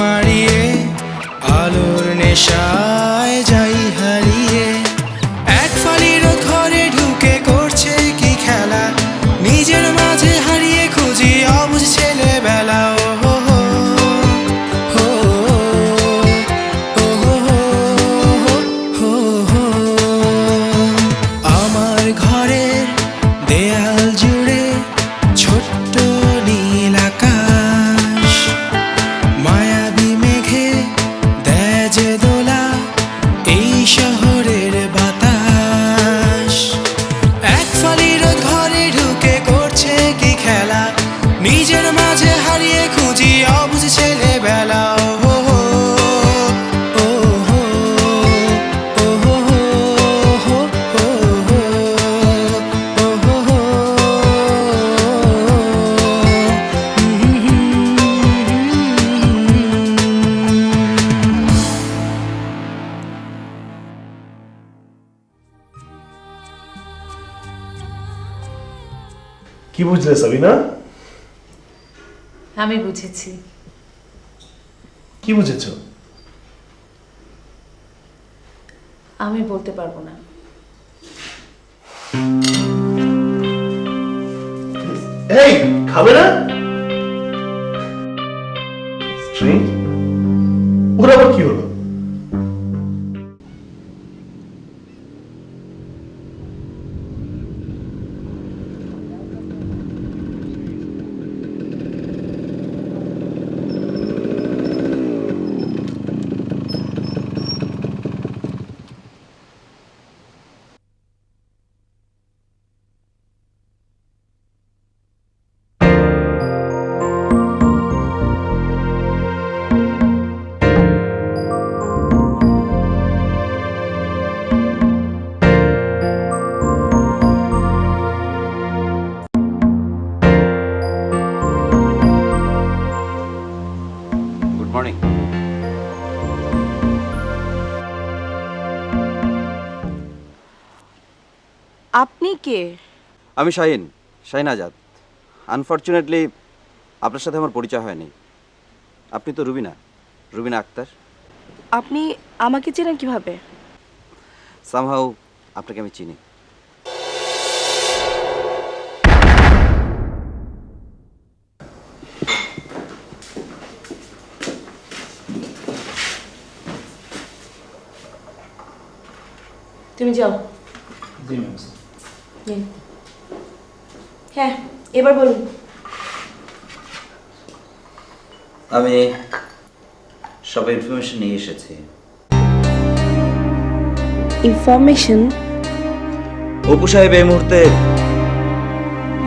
মারিয়ে আলোর নেশায় যাই হারিয়ে এক ফালির ঘরে ঢুকে করছে কি খেলা নিজের মাঝে হারিয়ে খুঁজি অবুঝ ছেলেবেলা ও হো হো হো হো হো হো হো আমার ঘরের দেয়াল জুড়ে ছোট্ট নীল আকাশ মায়াবী মেঘে দেয় যে দোলা এই শহরের বাতাস এক ফালির ঘরে ঢুকে করছে কি খেলা নিজের মাঝে হারিয়ে খুঁজি অবুঝ ছেলেবেলা ও হো হো ও হো ও হো হো হো হো ও হো হো কি বুঝলে সাবিনা? আমি বুঝেছি। কি বুঝেছো? আমি বলতে পারবো না। এই খাবে না? স্ট্রিং ওর আবার কি হলো? Good morning. আপনি কে? আমি শাহিন আজাদ। আনফর্চুনেটলি আপনার সাথে আমার পরিচয় হয়নি। আপনি তো রুবিনা আক্তার। আপনি আমাকে চেনেন কিভাবে? সামহাউ আপনাকে আমি চিনি। তুমি যাও। জি ম্যাম। নিন। হ্যাঁ, এবার বলুন। আমি সব ইনফরমেশন নিয়ে এসেছি। ইনফরমেশন? অপু সাহেব এই মুহূর্তে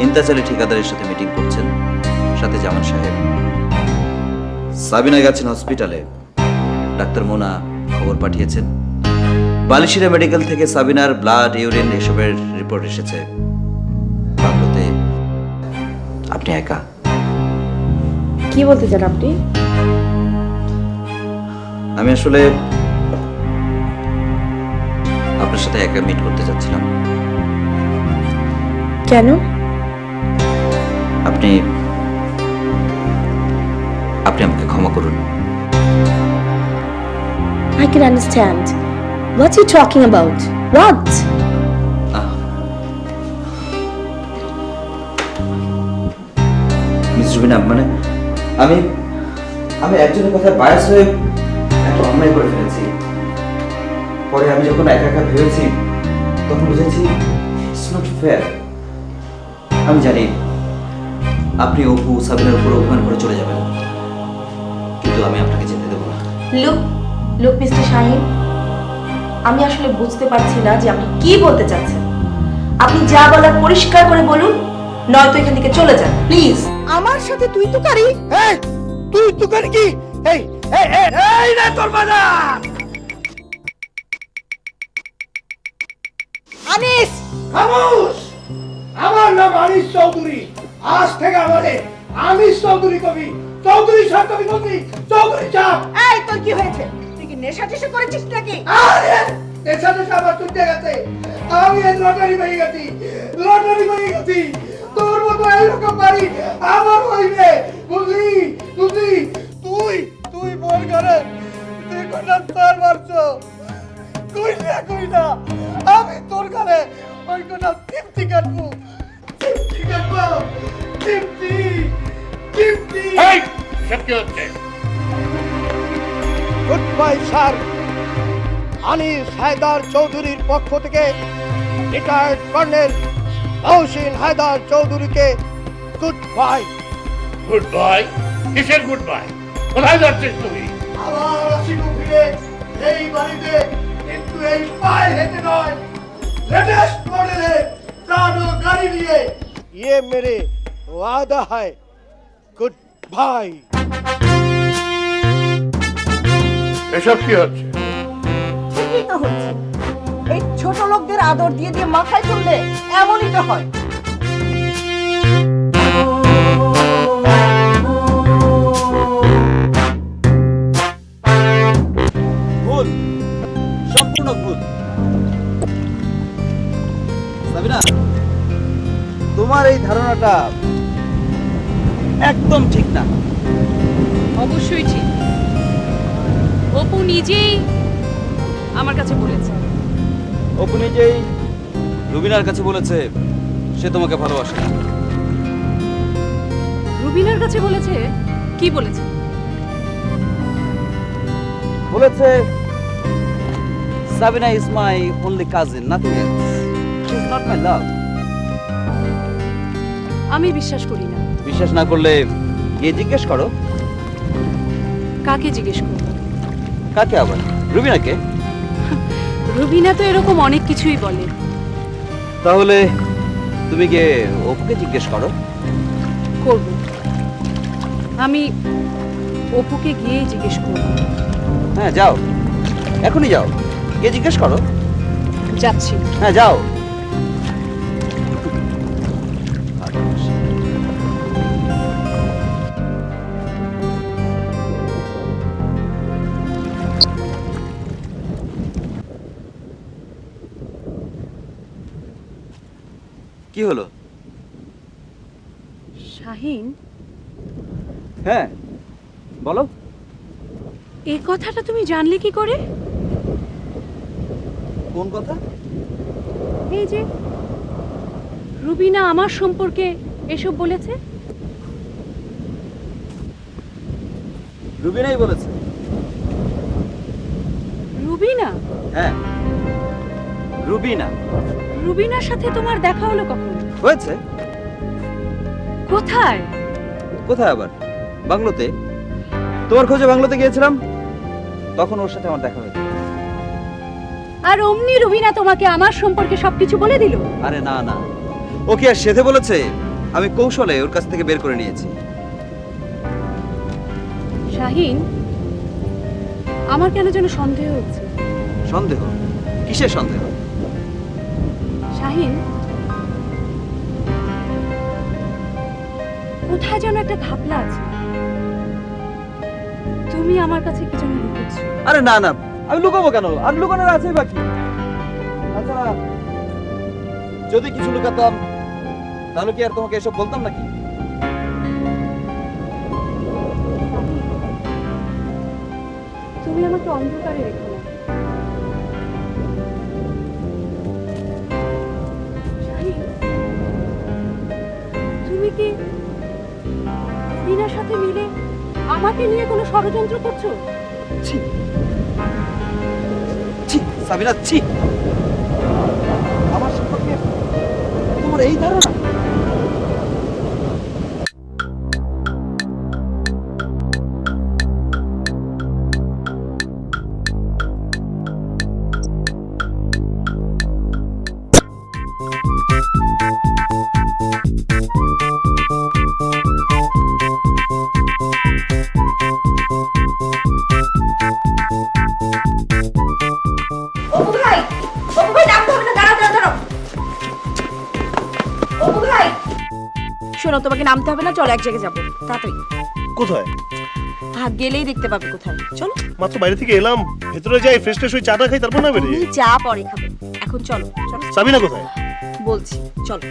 ইন্তাজালি ঠিকাদারের সাথে মিটিং করছেন, সাথে জামান সাহেব। সাবিনা গেছেন হসপিটালে, ডাক্তার মোনা খবর পাঠিয়েছেন। বালিশিরা মেডিকেল থেকে সাবিনার ব্লাড, ইউরিন এসবের রিপোর্ট এসেছে। বাংলোতে আপনি একা। কি বলতে চান আপনি? আমি আসলে আপনার সাথে একা মিট করতে যাচ্ছিলাম। কেন? আপনি আমাকে ক্ষমা করুন। I can understand. What are you talking about? What? Miss Rubina, মানে আমি একজনের কথা বায়াস হয়ে একটা অন্যায় করে ফেলেছি। পরে আমি যখন একা একা ভেবেছি তখন বুঝেছি ইটস নট ফেয়ার। আমি জানি আপনি অপু সাবিনার উপর অভিমান করে চলে যাবেন, কিন্তু আমি আপনাকে যেতে দেবো না। লুক মিস্টার শাহিন, আমি আসলে বুঝতে পারছি না যে আপনি কি বলতে চাচ্ছেন। আপনি যা বলার পরিষ্কার করে বলুন, নয়তো এখান থেকে চলে যান প্লিজ। আমার সাথে তুই তুকারি? এই তুই তুকারি কি? এই এই এই না তোর বাজার আনিস। খামোশ! আমার নাম আনিস চৌধুরী। আজ থেকে আমারে আনিস চৌধুরী কবি, চৌধুরী সাহেব কবি বলবি, চৌধুরী চাপ। এই তোর কি হয়েছে? তুই কি নেশা টেশা করেছিস নাকি? আরে নেশা টেশা আমার ছুটে গেছে। আমি এই লটারি পেয়ে গেছি, তোর মতো এইরকম বাড়ি আমার হইবে, বুঝলি? তুই তোর বর্ষ কইনা আমি তোর ঘরে ওই কোন তৃপ্তি কাটবো তৃপ্তি এই সব কি হচ্ছে? Goodbye sir. Anis Haider চৌধুরীর পক্ষ থেকে রিটায়ার্ড কর্নেল মহসিন হায়দার চৌধুরীকে গুড বাই। Goodbye? কিসের গুড বাই? কোথায় যাচ্ছিস তুই? আবার আসিব ফিরে এই বাড়িতে, কিন্তু এই পায়ে হেঁটে নয়, লেটেস্ট মডেলের প্রাডো গাড়ি নিয়ে। ये मेरे वादा है। Goodbye. এসব কি হচ্ছে? ঠিকই তো হচ্ছে। এই ছোট লোকদের আদর দিয়ে দিয়ে মাথায় তুললে এমনই তো হয়। ভুল, সম্পূর্ণ ভুল। সাবিনা, তোমার এই ধারণাটা একদম ঠিক না। অবশ্যই ঠিক। অপু নিজেই আমার কাছে বলেছে। অপু নিজেই রুবিনার কাছে বলেছে সে তোমাকে ভালোবাসে না। রুবিনার কাছে বলেছে? কি বলেছে? বলেছে Sabina is my only cousin, nothing else. She is not my love. আমি বিশ্বাস করি না। বিশ্বাস না করলে গিয়ে জিজ্ঞেস করো। কাকে জিজ্ঞেস করব? কাকে আবার? রুবিনাকে। রুবিনা তো এরকম অনেক কিছুই বলে। তাহলে তুমি গিয়ে অপুকে জিজ্ঞেস করো। করব। আমি অপুকে গিয়ে জিজ্ঞেস করব। হ্যাঁ যাও, এখনই যাও, গিয়ে জিজ্ঞেস করো। যাচ্ছি। হ্যাঁ যাও। কি হলো? শাহিন, হ্যাঁ বলো। এই কথাটা তুমি জানলে কি করে? কোন কথা? এই যে রুবিনা আমার সম্পর্কে এসব বলেছে। রুবিনাই বলেছে। রুবিনা? হ্যাঁ রুবিনা। রুবিনার সাথে তোমার দেখা হলো কখন? হয়েছে। কোথায়? কোথায় আবার? বাংলোতে। তোমার খোঁজে বাংলোতে গিয়েছিলাম, তখন ওর সাথে আমার দেখা হয়েছে। আর অমনি রুবিনা তোমাকে আমার সম্পর্কে সবকিছু বলে দিল? আরে না না, ও কি আর সেধে বলেছে? আমি কৌশলে ওর কাছ থেকে বের করে নিয়েছি। শাহিন, আমার কেন যেন সন্দেহ হচ্ছে। সন্দেহ? কিসের সন্দেহ? শাহিন, কোথায় যেন একটা ঘাপলা আছে। তুমি আমার কাছে কি যেন লুকোচ্ছ। আরে না না, আমি লুকাবো কেন? আর লুকানোর আছে বাকি। আচ্ছা, যদি কিছু লুকাতাম তাহলে কি আর তোমাকে এসব বলতাম নাকি? তুমি আমাকে অন্ধকারে রেখো না। শাহিন, তুমি কি রুবিনার সাথে মিলে আমাকে নিয়ে কোনো ষড়যন্ত্র করছো? ছি ছি সাবিনা, ছি। আমার সম্পর্কে তোমার এই ধারণা? অপু ভাই, অপু ভাই, নামতে হবে না, দাঁড়াও দাঁড়াও দাঁড়াও। অপু ভাই, শোনো, তোমাকে নামতে হবে না, চলো এক জায়গায় যাবো তাড়াতাড়ি। কোথায়? হাত গেলেই দেখতে পাবে কোথায়। চলো। মাত্র বাইরে থেকে এলাম, ভেতরে যাই, ফ্রেশ ট্রেশ হয়ে চাটা খাই, তারপর না বেরিয়ে। তুমি চা পরে খাবে, এখন চলো চলো। সাবিনা কোথায়? বলছি, চলো।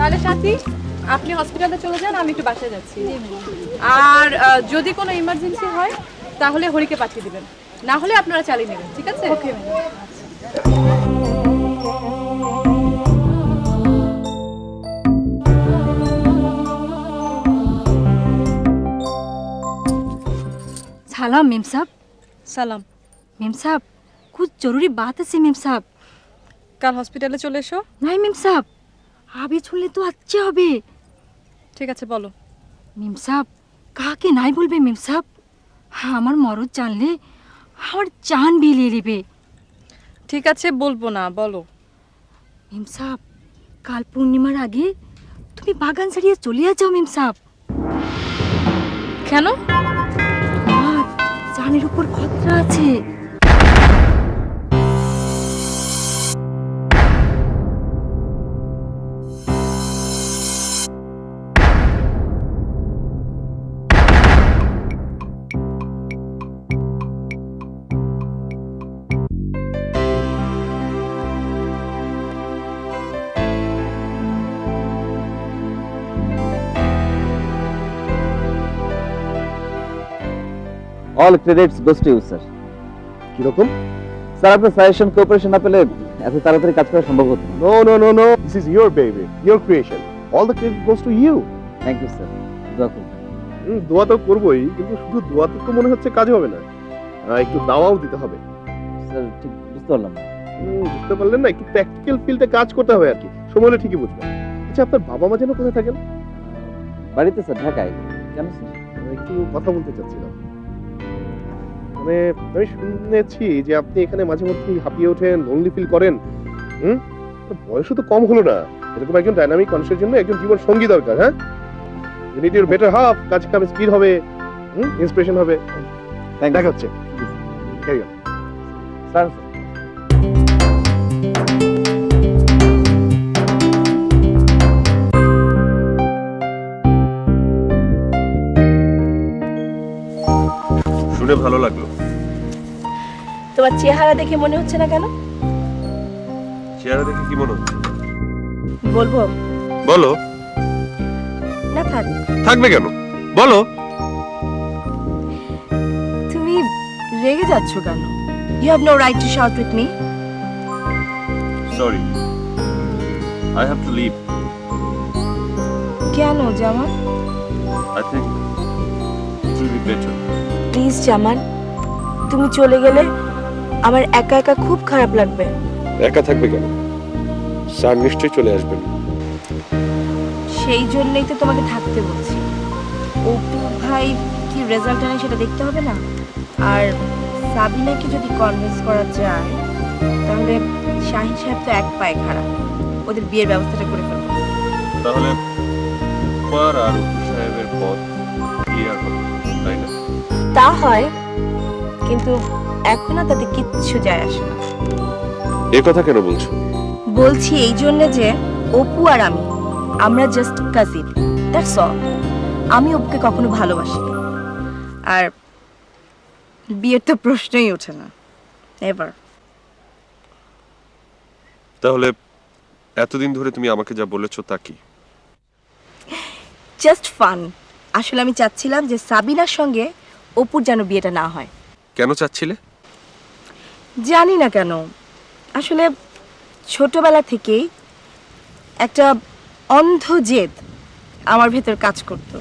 তাহলে সাথী আপনি হসপিটালে চলে যান, আমি একটু বাসায় যাচ্ছি। আর যদি কোনো ইমার্জেন্সি হয় তাহলে হরিকে পাঠিয়ে দিবেন, না হলে আপনারা চালিয়ে নেবেন, ঠিক আছে? ওকে। सलाम मेम साहब। सलाम मेम साहब, कुछ जरूरी बात है मेम साहब। কাল হসপিটালে চলে এসো। नहीं मेम साहब, अभी सुनले तो अच्छा হবে। ঠিক আছে, বলো। मेम साहब, কাকে নাই বলবে মেম সাহেব? আমার মরদ জানলে আমার জান বিলিয়ে নেবে। ঠিক আছে, বলবো না, বলো। মেম সাহেব, কাল পূর্ণিমার আগে তুমি বাগান ছাড়িয়ে চলে যাও মেম সাহেব। কেন? আমার জানের উপর খতরা আছে। All credits goes to you sir. কিরকম? স্যার আপনার সাজেশন কোঅপারেশন না পেলে এত তাড়াতাড়ি কাজ করা সম্ভব হতো না। No no no no, this is your baby, your creation, all the credit goes to you. Thank you sir, দোয়া করুন। দোয়া তো করবোই, কিন্তু শুধু দোয়াতে তো মনে হচ্ছে কাজ হবে না, একটু দাওয়াও দিতে হবে। স্যার ঠিক বুঝতে পারলাম না। বুঝতে পারলেন না? একটু প্র্যাকটিক্যাল ফিল্ডে কাজ করতে হবে আর কি, সময় হলে ঠিকই বুঝবেন। আচ্ছা, আপনার বাবা মা যেন কোথায় থাকেন? বাড়িতে স্যার, ঢাকায়। কেন স্যার? একটু কথা বলতে চাচ্ছিলাম। মানে আমি শুনেছি যে আপনি এখানে মাঝে মধ্যে হাঁপিয়ে ওঠেন, লোনলি ফিল করেন। বয়সও তো কম হলো না, এরকম একজন ডাইনামিক মানুষের জন্য একজন জীবন সঙ্গী দরকার। হ্যাঁ, you need your better half, কাজ কামে স্পিড হবে, ইন্সপিরেশন হবে। দেখা হচ্ছে। Carry on sir. শুনে ভালো লাগলো। তোমার চেহারা দেখে মনে হচ্ছে না কেন? চেহারা দেখে কি মনে হচ্ছে? বলবো? বলো। না থাক। থাকবে কেন? বলো। তুমি রেগে যাচ্ছ কেন? You have no right to shout with me. Sorry, I have to leave. কেন Zaman? I think it will be better. Please Zaman, তুমি চলে গেলে আমার একা একা খুব খারাপ লাগবে। একা থাকবে কেন? স্যার নিশ্চয়ই চলে আসবেন। সেই জন্যই তো তোমাকে থাকতে বলছি। অপু ভাই কি রেজাল্ট আনে সেটা দেখতে হবে না? আর সাবিনাকে যদি কনভিন্স করা যায় তাহলে শাহিন সাহেব তো এক পায়ে খারাপ, ওদের বিয়ের ব্যবস্থাটা করে ফেলবো। তাহলে কুমার আর অপু সাহেবের পথ ক্লিয়ার হবে, তাই না? তা হয়, কিন্তু এখন আর তাতে কিচ্ছু যায় আসে না। এ কথা কেন বলছো? বলছি এই জন্য যে অপু আর আমরা জাস্ট কাজিন, দ্যাটস অল। আমি অপুকে কখনো ভালোবাসিনি, আর বিয়ের তো প্রশ্নই ওঠে না এবার। তাহলে এতদিন ধরে তুমি আমাকে যা বলেছো তা কি? Just fun. আসলে আমি চাচ্ছিলাম যে সাবিনার সঙ্গে অপুর যেন বিয়েটা না হয়। কেন চাচ্ছিলে? জানি না কেন, আসলে ছোটবেলা থেকেই একটা অন্ধ জেদ আমার ভেতর কাজ করত।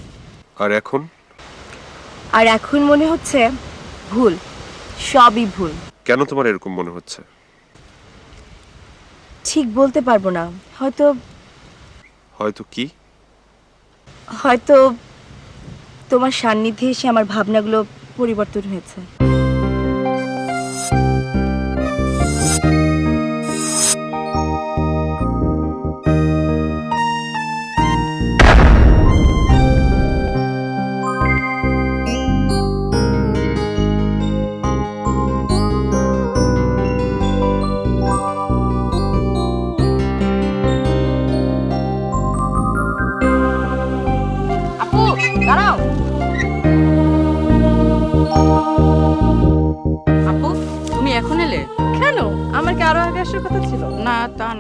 আর এখন? আর এখন মনে হচ্ছে ভুল, সবই ভুল। কেন তোমার এরকম মনে হচ্ছে? ঠিক বলতে পারবো না, হয়তো হয়তো কি? হয়তো তোমার সান্নিধ্যে এসে আমার ভাবনাগুলো পরিবর্তন হয়েছে। দাঁড়াও।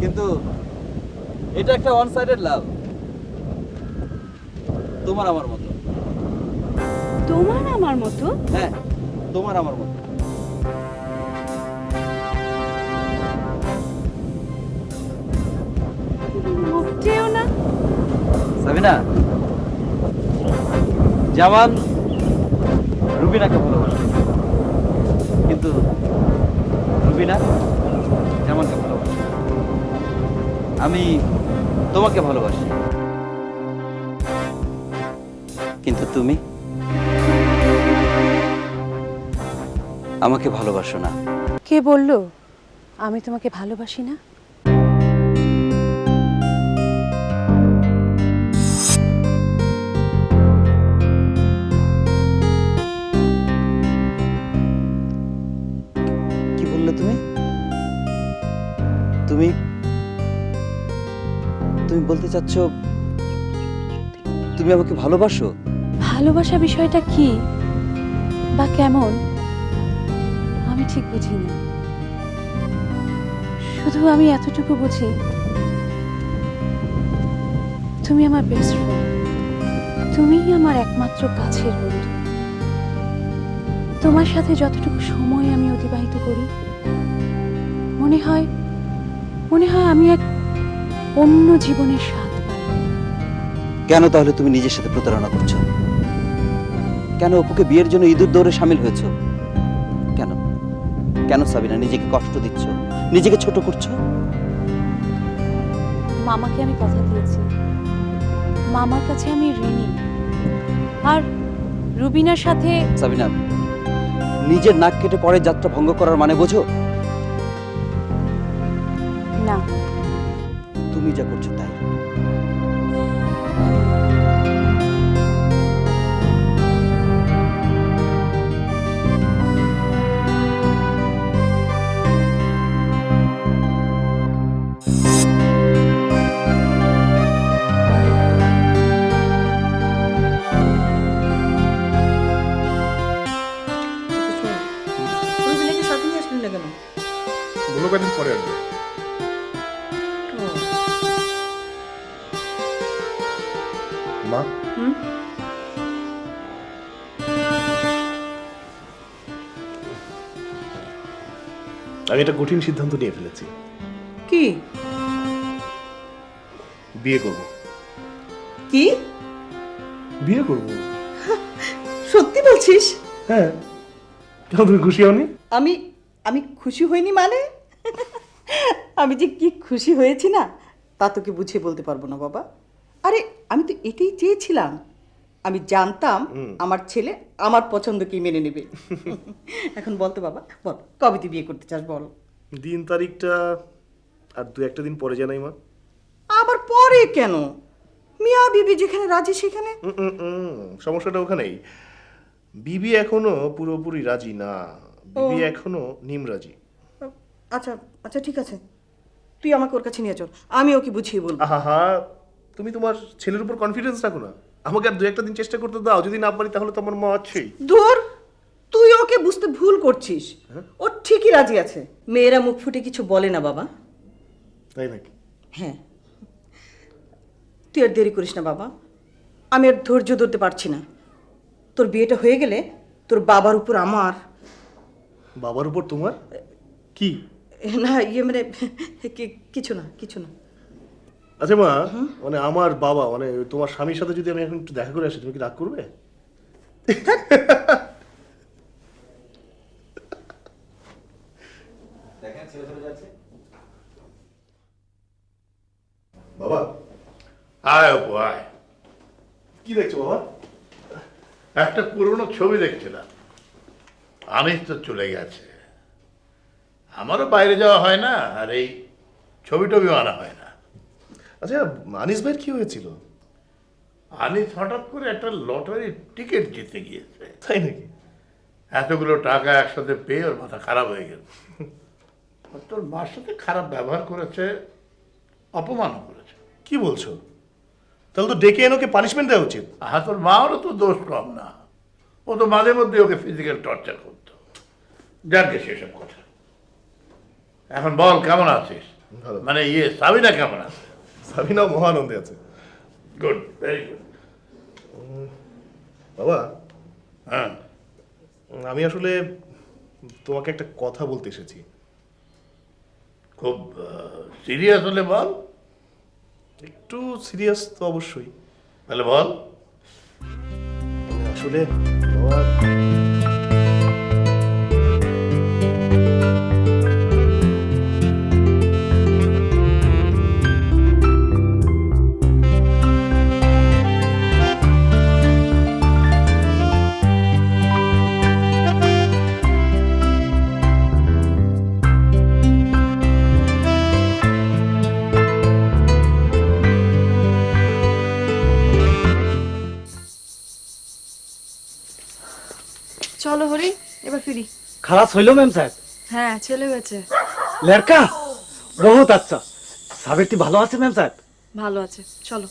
কিন্তু এটা একটা ওয়ান সাইডেড লাভ, তোমার আমার মতো। তোমার আমার মতো? হ্যাঁ, তোমার আমার মতো। মোটেও না। সাবিনা, জামান রুবিনাকে ভালোবাসে, কিন্তু রুবিনা জামানকে ভালোবাসে। আমি তোমাকে ভালোবাসি, কিন্তু তুমি আমাকে ভালোবাসো না। কে বললো আমি তোমাকে ভালোবাসি না? কি বললে তুমি? তুমি তুমি বলতে চাচ্ছ তুমি আমাকে ভালোবাসো? ভালোবাসা বিষয়টা কি বা কেমন আমি ঠিক বুঝি না। শুধু আমি এতটুকু বুঝি, তুমি আমার বেস্ট ফ্রেন্ড, তুমিই আমার একমাত্র কাছের বন্ধু। তোমার সাথে যতটুকু সময় আমি অতিবাহিত করি, মনে হয় আমি এক অন্য জীবনের স্বাদ পাই। কেন তাহলে তুমি নিজের সাথে প্রতারণা করছো? কেন অপুকে বিয়ের জন্য ইঁদুর দৌড়ে সামিল হয়েছো? কেন কেন সাবিনা নিজেকে কষ্ট দিচ্ছ, নিজেকে ছোট করছো? মামাকে আমি কথা দিয়েছি, মামার কাছে আমি ঋণী। আর রুবিনার সাথে সাবিনা, নিজের নাক কেটে পরে যাত্রা ভঙ্গ করার মানে বোঝো? না, তুমি যা করছো তাই। রুবিনাকে সাথে নিয়ে আসলেন না কেন? বলো কদিন পরে আসবে। মা, আমি একটা কঠিন সিদ্ধান্ত নিয়ে ফেলেছি। কি? বিয়ে করব। কি? বিয়ে করব। সত্যি বলছিস? হ্যাঁ, কেন তুমি খুশি হওনি? আমি খুশি হইনি মানে? আমি যে কি খুশি হয়েছি না তা তোকে বুঝিয়ে বলতে পারবো না বাবা। আরে আমি তো এটাই চেয়েছিলাম। আমি জানতাম আমার ছেলে আমার পছন্দকেই মেনে নেবে। এখন বল তো বাবা, বল কবে তুই বিয়ে করতে চাস বল? দিন তারিখটা আর দু একটা দিন পরে জানাই মা। আবার পরে কেন? মিয়া বিবি যেখানে রাজি সেখানে। সমস্যাটা ওখানেই। বিবি এখনো পুরোপুরি রাজি না, বিবি এখনো নিমরাজি। আচ্ছা আচ্ছা ঠিক আছে, তুই আমাকে ওর কাছে নিয়ে চল, আমি ওকে বুঝিয়ে বলবো। আহা, তুমি তোমার ছেলের উপর কনফিডেন্স রাখো না। আমাকে আর দু একটা দিন চেষ্টা করতে দাও, যদি না পারি তাহলে তো আমার মা আছেই। দূর, তুই ওকে বুঝতে ভুল করছিস। ও ঠিকই রাজি আছে। মেয়েরা মুখ ফুটে কিছু বলে না বাবা। তাই নাকি? হ্যাঁ, তুই আর দেরি করিস না বাবা। আমি আর ধৈর্য ধরতে পারছি না। তোর বিয়েটা হয়ে গেলে তোর বাবার উপর আমার। বাবার উপর তোমার কি? না ইয়ে মানে কিছু না কিছু না। আচ্ছা মা, মানে আমার বাবা মানে তোমার স্বামীর সাথে যদি আমি এখন একটু দেখা করে আসি, তুমি কি রাগ করবে? বাবা, আয় অপু আয়। কি দেখছো বাবা? একটা পুরনো ছবি দেখছিলাম। আনিস তো চলে গেছে, আমারও বাইরে যাওয়া হয় না, আর এই ছবি টবিও আনা হয় না। আচ্ছা, আনিস ভাইয়ের কি হয়েছিল? আনিস হঠাৎ করে একটা লটারির টিকিট জিতে গিয়েছে। তাই নাকি? এতগুলো টাকা একসাথে পেয়ে ওর মাথা খারাপ হয়ে গেল। তোর মার সাথে খারাপ ব্যবহার করেছে, অপমানও করেছে। কি বলছো? তাহলে তো ডেকে এনে ওকে পানিশমেন্ট দেওয়া উচিত। হ্যাঁ, তোর মারও তো দোষ কম না। ও তো মাঝে মধ্যে ওকে ফিজিক্যাল টর্চার করতো। যাকে সেসব কথা। এখন বল, কেমন আছিস? ভালো। মানে সাবিনা কেমন আছে? সাবিনা মহানন্দে আছে। Good, very good. বাবা, হ্যাঁ, আমি আসলে তোমাকে একটা কথা বলতে এসেছি। খুব সিরিয়াস হলে বল। একটু সিরিয়াস তো অবশ্যই। তাহলে বল। আসলে বাবা, চলো হরি, এবার ফিরি। খালাস হইল ম্যাম সাহেব? হ্যাঁ, চলে গেছে। লড়কা বহুত আচ্ছা। সাবিত্রী ভালো আছে ম্যাম সাহেব? ভালো আছে, চলো।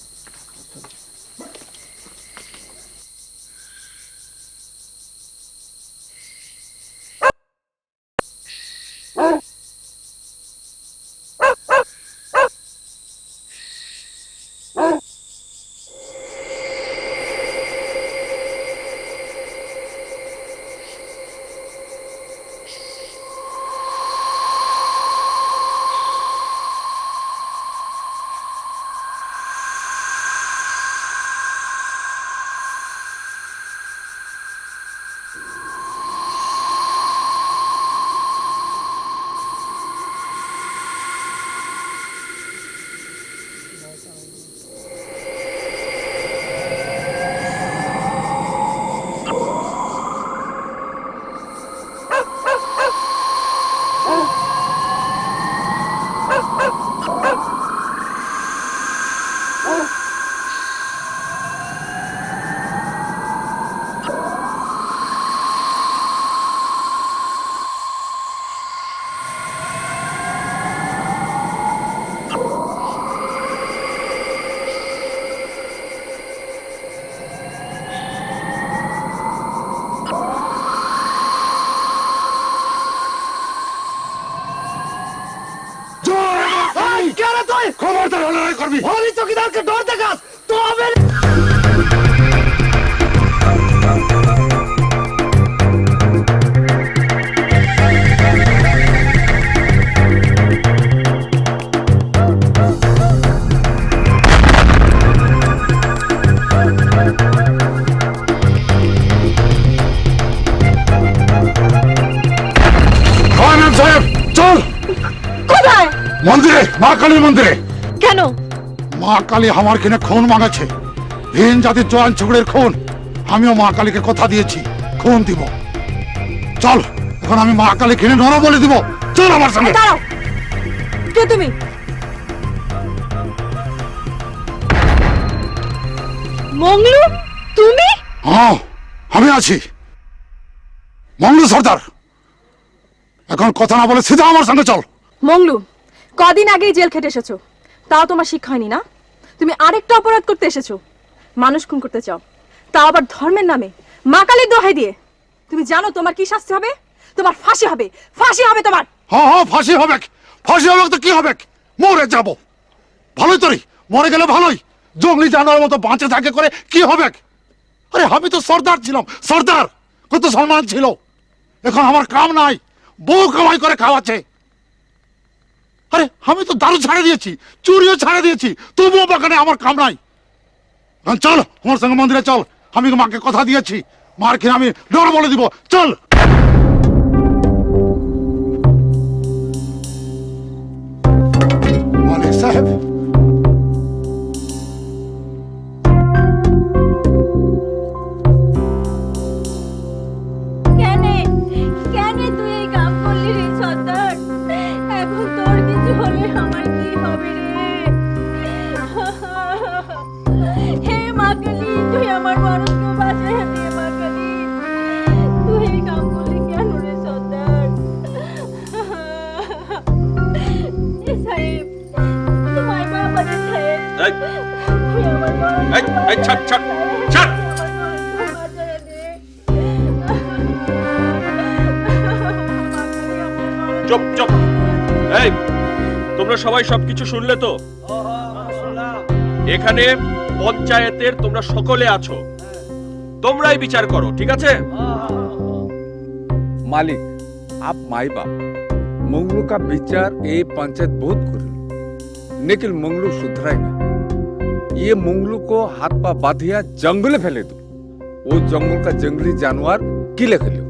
খবরদার লড়াই করবি। হরি চকিদারকে ডর দেখাস তবে সাহেব চল কোথায়? মন্দিরে, মা কালীর মন্দিরে। কেন? মা কালী আমার কিনে খুন মাগাছে, ভিন জাতির জোয়ান ছুকড়ের খুন। আমিও মা কালীকে কথা দিয়েছি খুন দিব। চল, এখন আমি মা কালী কিনে নর বলে দিব। চল আমার সঙ্গে। দাঁড়াও, কে তুমি? মংলু, তুমি? হ্যাঁ, আমি আছি মঙ্গলু সর্দার। এখন কথা না বলে সিধা আমার সঙ্গে চল। মংলু, কদিন আগেই জেল খেটে এসেছো, তাও তোমার শিক্ষা হয়নি না? তুমি আরেকটা অপরাধ করতে এসেছো, মানুষ খুন করতে চাও, তাও আবার ধর্মের নামে, মা কালীর দোহাই দিয়ে। তুমি জানো তোমার কি শাস্তি হবে? তোমার ফাঁসি হবে, ফাঁসি হবে তোমার। হ্যাঁ হ্যাঁ, ফাঁসি হবে। ফাঁসি হবে তো কি হবে? মরে যাব। ভালোই তোরই, মরে গেলে ভালোই। জঙ্গলি জানোয়ারের মতো বাঁচে থাকে করে কি হবে? আরে আমি তো সর্দার ছিলাম, সর্দার, কত সম্মান ছিল। এখন আমার কাম নাই, বউ কামাই করে খাওয়াচ্ছে। আরে আমি তো দারু ছাড়ে দিয়েছি, চুরিও ছাড়ে দিয়েছি, তবুও বাগানে আমার কাম নাই। এখন চল আমার সঙ্গে মন্দিরে চল। আমি মাকে কথা দিয়েছি, মার কিনে আমি ডর বলে দিব। চল। মালিক সাহেব, কেন কেন তুই এই কাম করলি রে সর্দার? এখন তোর কিছু হলে আমার কি হবে রে? হে মা কালী, তুই আমার মানুষকে বাঁচাই দে মা কালী। তুই এই কাম করলি কেন রে সর্দার? এ সাহেব, তোমার বাবা রে সাহেব, তুই আমার মানুষকে ছাড় ছাড় ছাড়। চুপ চুপ। এই তোমরা সবাই সবকিছু শুনলে তো? এখানে পঞ্চায়েতের তোমরা সকলে আছো, তোমরাই বিচার করো, ঠিক আছে? मालिक आप माई बाप मंगलू का विचार ये पंचायत बहुत कर लेकिन मंगलू सुधराए ना। ये मंगलू को हाथ पा बांधिया जंगले फैले दो, वो जंगल का जंगली जानवर किले खेलो।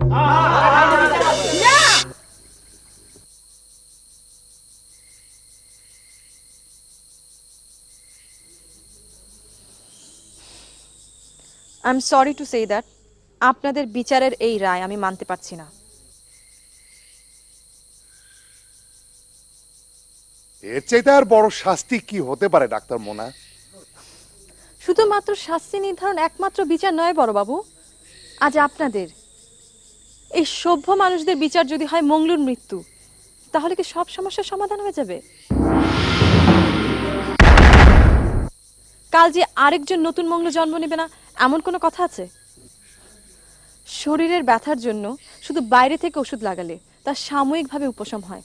I am sorry to say that আপনাদের বিচারের এই রায় আমি মানতে পারছি না। এর চাইতে আর বড় শাস্তি কি হতে পারে ডাক্তার মোনা? শুধুমাত্র শাস্তি নির্ধারণ একমাত্র বিচার নয় বড়বাবু, আজ আপনাদের এই সভ্য মানুষদের বিচার যদি হয় মঙ্গলুর মৃত্যু, তাহলে কি সব সমস্যার সমাধান হয়ে যাবে? কাল যে আরেকজন নতুন মঙ্গলু জন্ম নেবে না এমন কোনো কথা আছে? শরীরের ব্যথার জন্য শুধু বাইরে থেকে ওষুধ লাগালে তার সাময়িকভাবে উপশম হয়,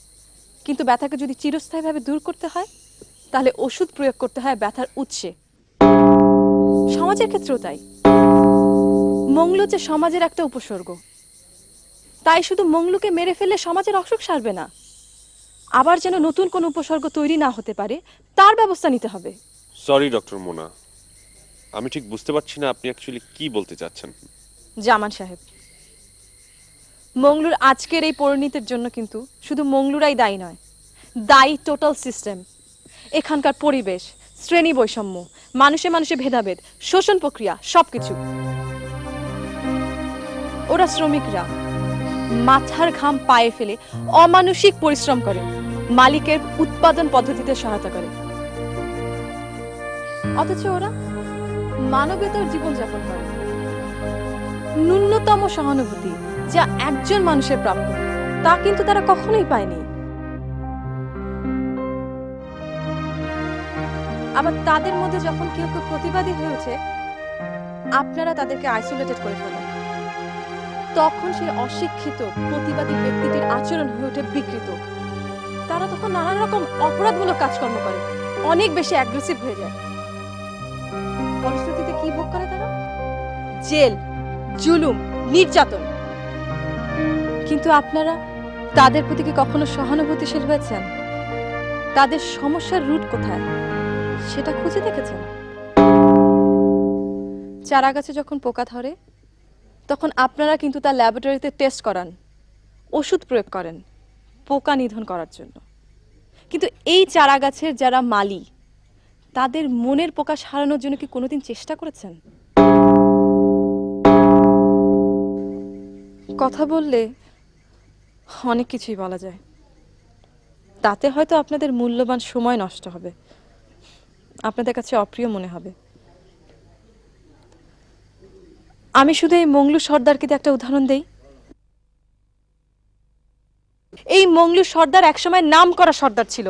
কিন্তু ব্যথাকে যদি চিরস্থায়ীভাবে দূর করতে হয় তাহলে ওষুধ প্রয়োগ করতে হয় ব্যথার উৎসে। সমাজের ক্ষেত্রেও তাই। মঙ্গল হচ্ছে সমাজের একটা উপসর্গ, তাই শুধু মঙ্গলকে মেরে ফেললে সমাজের অসুখ সারবে না, আবার যেন নতুন কোন উপসর্গ তৈরি না হতে পারে তার ব্যবস্থা নিতে হবে। সরি ডক্টর মোনা, আমি ঠিক বুঝতে পারছি না আপনি অ্যাকচুয়ালি কি বলতে চাচ্ছেন। জামান সাহেব, মঙ্গলুর আজকের এই পরিণতির জন্য কিন্তু শুধু মঙ্গলুরাই দায়ী নয়, দায়ী টোটাল সিস্টেম। এখানকার পরিবেশ, শ্রেণী বৈষম্য, মানুষে মানুষে ভেদাভেদ, শোষণ প্রক্রিয়া, সবকিছু। ওরা শ্রমিকরা মাথার ঘাম পায়ে ফেলে অমানসিক পরিশ্রম করে, মালিকের উৎপাদন পদ্ধতিতে সহায়তা করে, অথচ ওরা মানবতার জীবনযাপন করে। ন্যূনতম সহানুভূতি যা একজন মানুষের প্রাপ্য তা কিন্তু তারা কখনোই পায়নি। আবার তাদের মধ্যে যখন কেউ কেউ প্রতিবাদী হয়ে ওঠে, আপনারা তাদেরকে আইসোলেটেড করে ফেলেন। তখন সেই অশিক্ষিত প্রতিবাদী ব্যক্তিটির আচরণ হয়ে ওঠে বিকৃত। তারা তখন নানান রকম অপরাধমূলক কাজকর্ম করে, অনেক বেশি অ্যাগ্রেসিভ হয়ে যায়। ফলশ্রুতিতে কি ভোগ করে তারা? জেল, জুলুম, নির্যাতন। কিন্তু আপনারা তাদের প্রতি কি কখনো সহানুভূতিশীল হয়েছেন? তাদের সমস্যার রুট কোথায় সেটা খুঁজে দেখেছেন? চারা গাছে যখন পোকা ধরে তখন আপনারা কিন্তু তার ল্যাবরেটরিতে টেস্ট করান, ওষুধ প্রয়োগ করেন পোকা নিধন করার জন্য। কিন্তু এই চারা গাছের যারা মালি, তাদের মনের পোকা সারানোর জন্য কি কোনোদিন চেষ্টা করেছেন? কথা বললে অনেক কিছুই বলা যায়, তাতে হয়তো আপনাদের মূল্যবান সময় নষ্ট হবে, আপনাদের কাছে অপ্রিয় মনে হবে। আমি শুধু এই মঙ্গলু সর্দারকে একটা উদাহরণ দেই। এই মঙ্গলু সর্দার একসময় নাম করা সর্দার ছিল,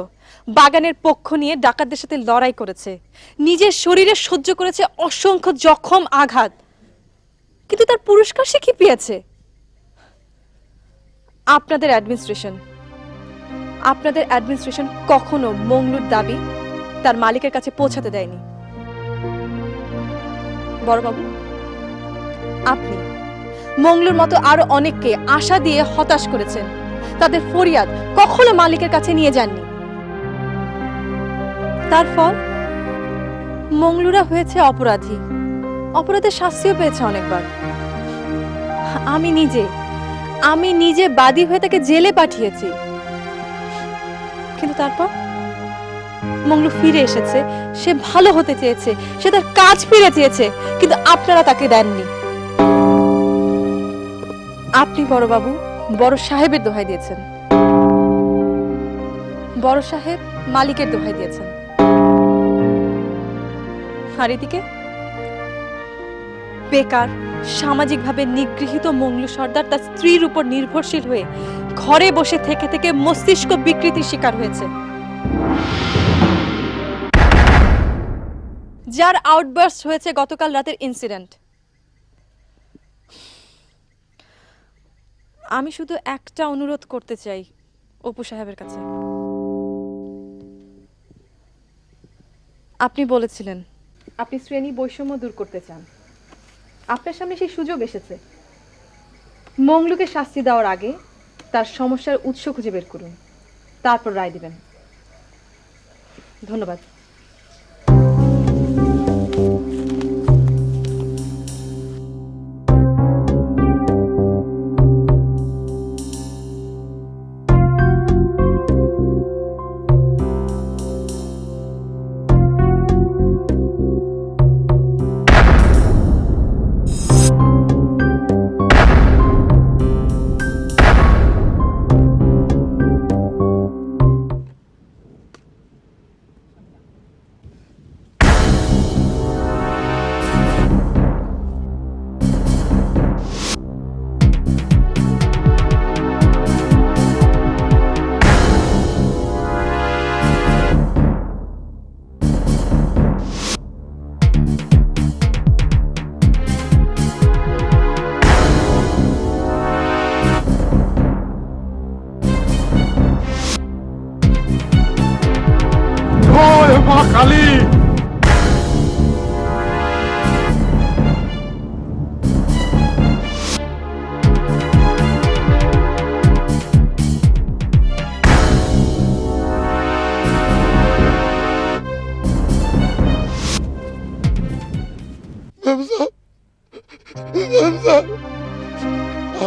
বাগানের পক্ষ নিয়ে ডাকাতদের সাথে লড়াই করেছে, নিজের শরীরে সহ্য করেছে অসংখ্য জখম আঘাত, কিন্তু তার পুরস্কার সে কি পেয়েছে? আপনাদের অ্যাডমিনিস্ট্রেশন কখনো মঙ্গলুর দাবি তার মালিকের কাছে পৌঁছাতে দেয়নি। বড়বাবু, আপনি মঙ্গলুর মতো আরো অনেককে আশা দিয়ে হতাশ করেছেন, তাদের ফরিয়াদ কখনো মালিকের কাছে নিয়ে যাননি। তার ফল মঙ্গলুরা হয়েছে অপরাধী, অপরাধের শাস্তিও পেয়েছে অনেকবার। আমি নিজে বাদী হয়ে তাকে জেলে পাঠিয়েছি, কিন্তু তারপর মঙ্গলু ফিরে এসেছে, সে ভালো হতে চেয়েছে, সে তার কাজ ফিরে চেয়েছে, কিন্তু আপনারা তাকে দেননি। আপনি বড়বাবু বড় সাহেবের দোহাই দিয়েছেন, বড় সাহেব মালিকের দোহাই দিয়েছেন, আর এদিকে বেকার সামাজিকভাবে নিগৃহীত মঙ্গলু সর্দার তার স্ত্রীর উপর নির্ভরশীল হয়ে ঘরে বসে থেকে থেকে মস্তিষ্ক বিকৃতির শিকার হয়েছে, যার আউটবার্স্ট হয়েছে গতকাল রাতের ইনসিডেন্ট। আমি শুধু একটা অনুরোধ করতে চাই অপু সাহেবের কাছে, আপনি বলেছিলেন আপনি শ্রেণী বৈষম্য দূর করতে চান। আপনার সামনে সেই সুযোগ এসেছে। মংলুকে শাস্তি দেওয়ার আগে তার সমস্যার উৎস খুঁজে বের করুন, তারপর রায় দিবেন। ধন্যবাদ। জয় মা কালী।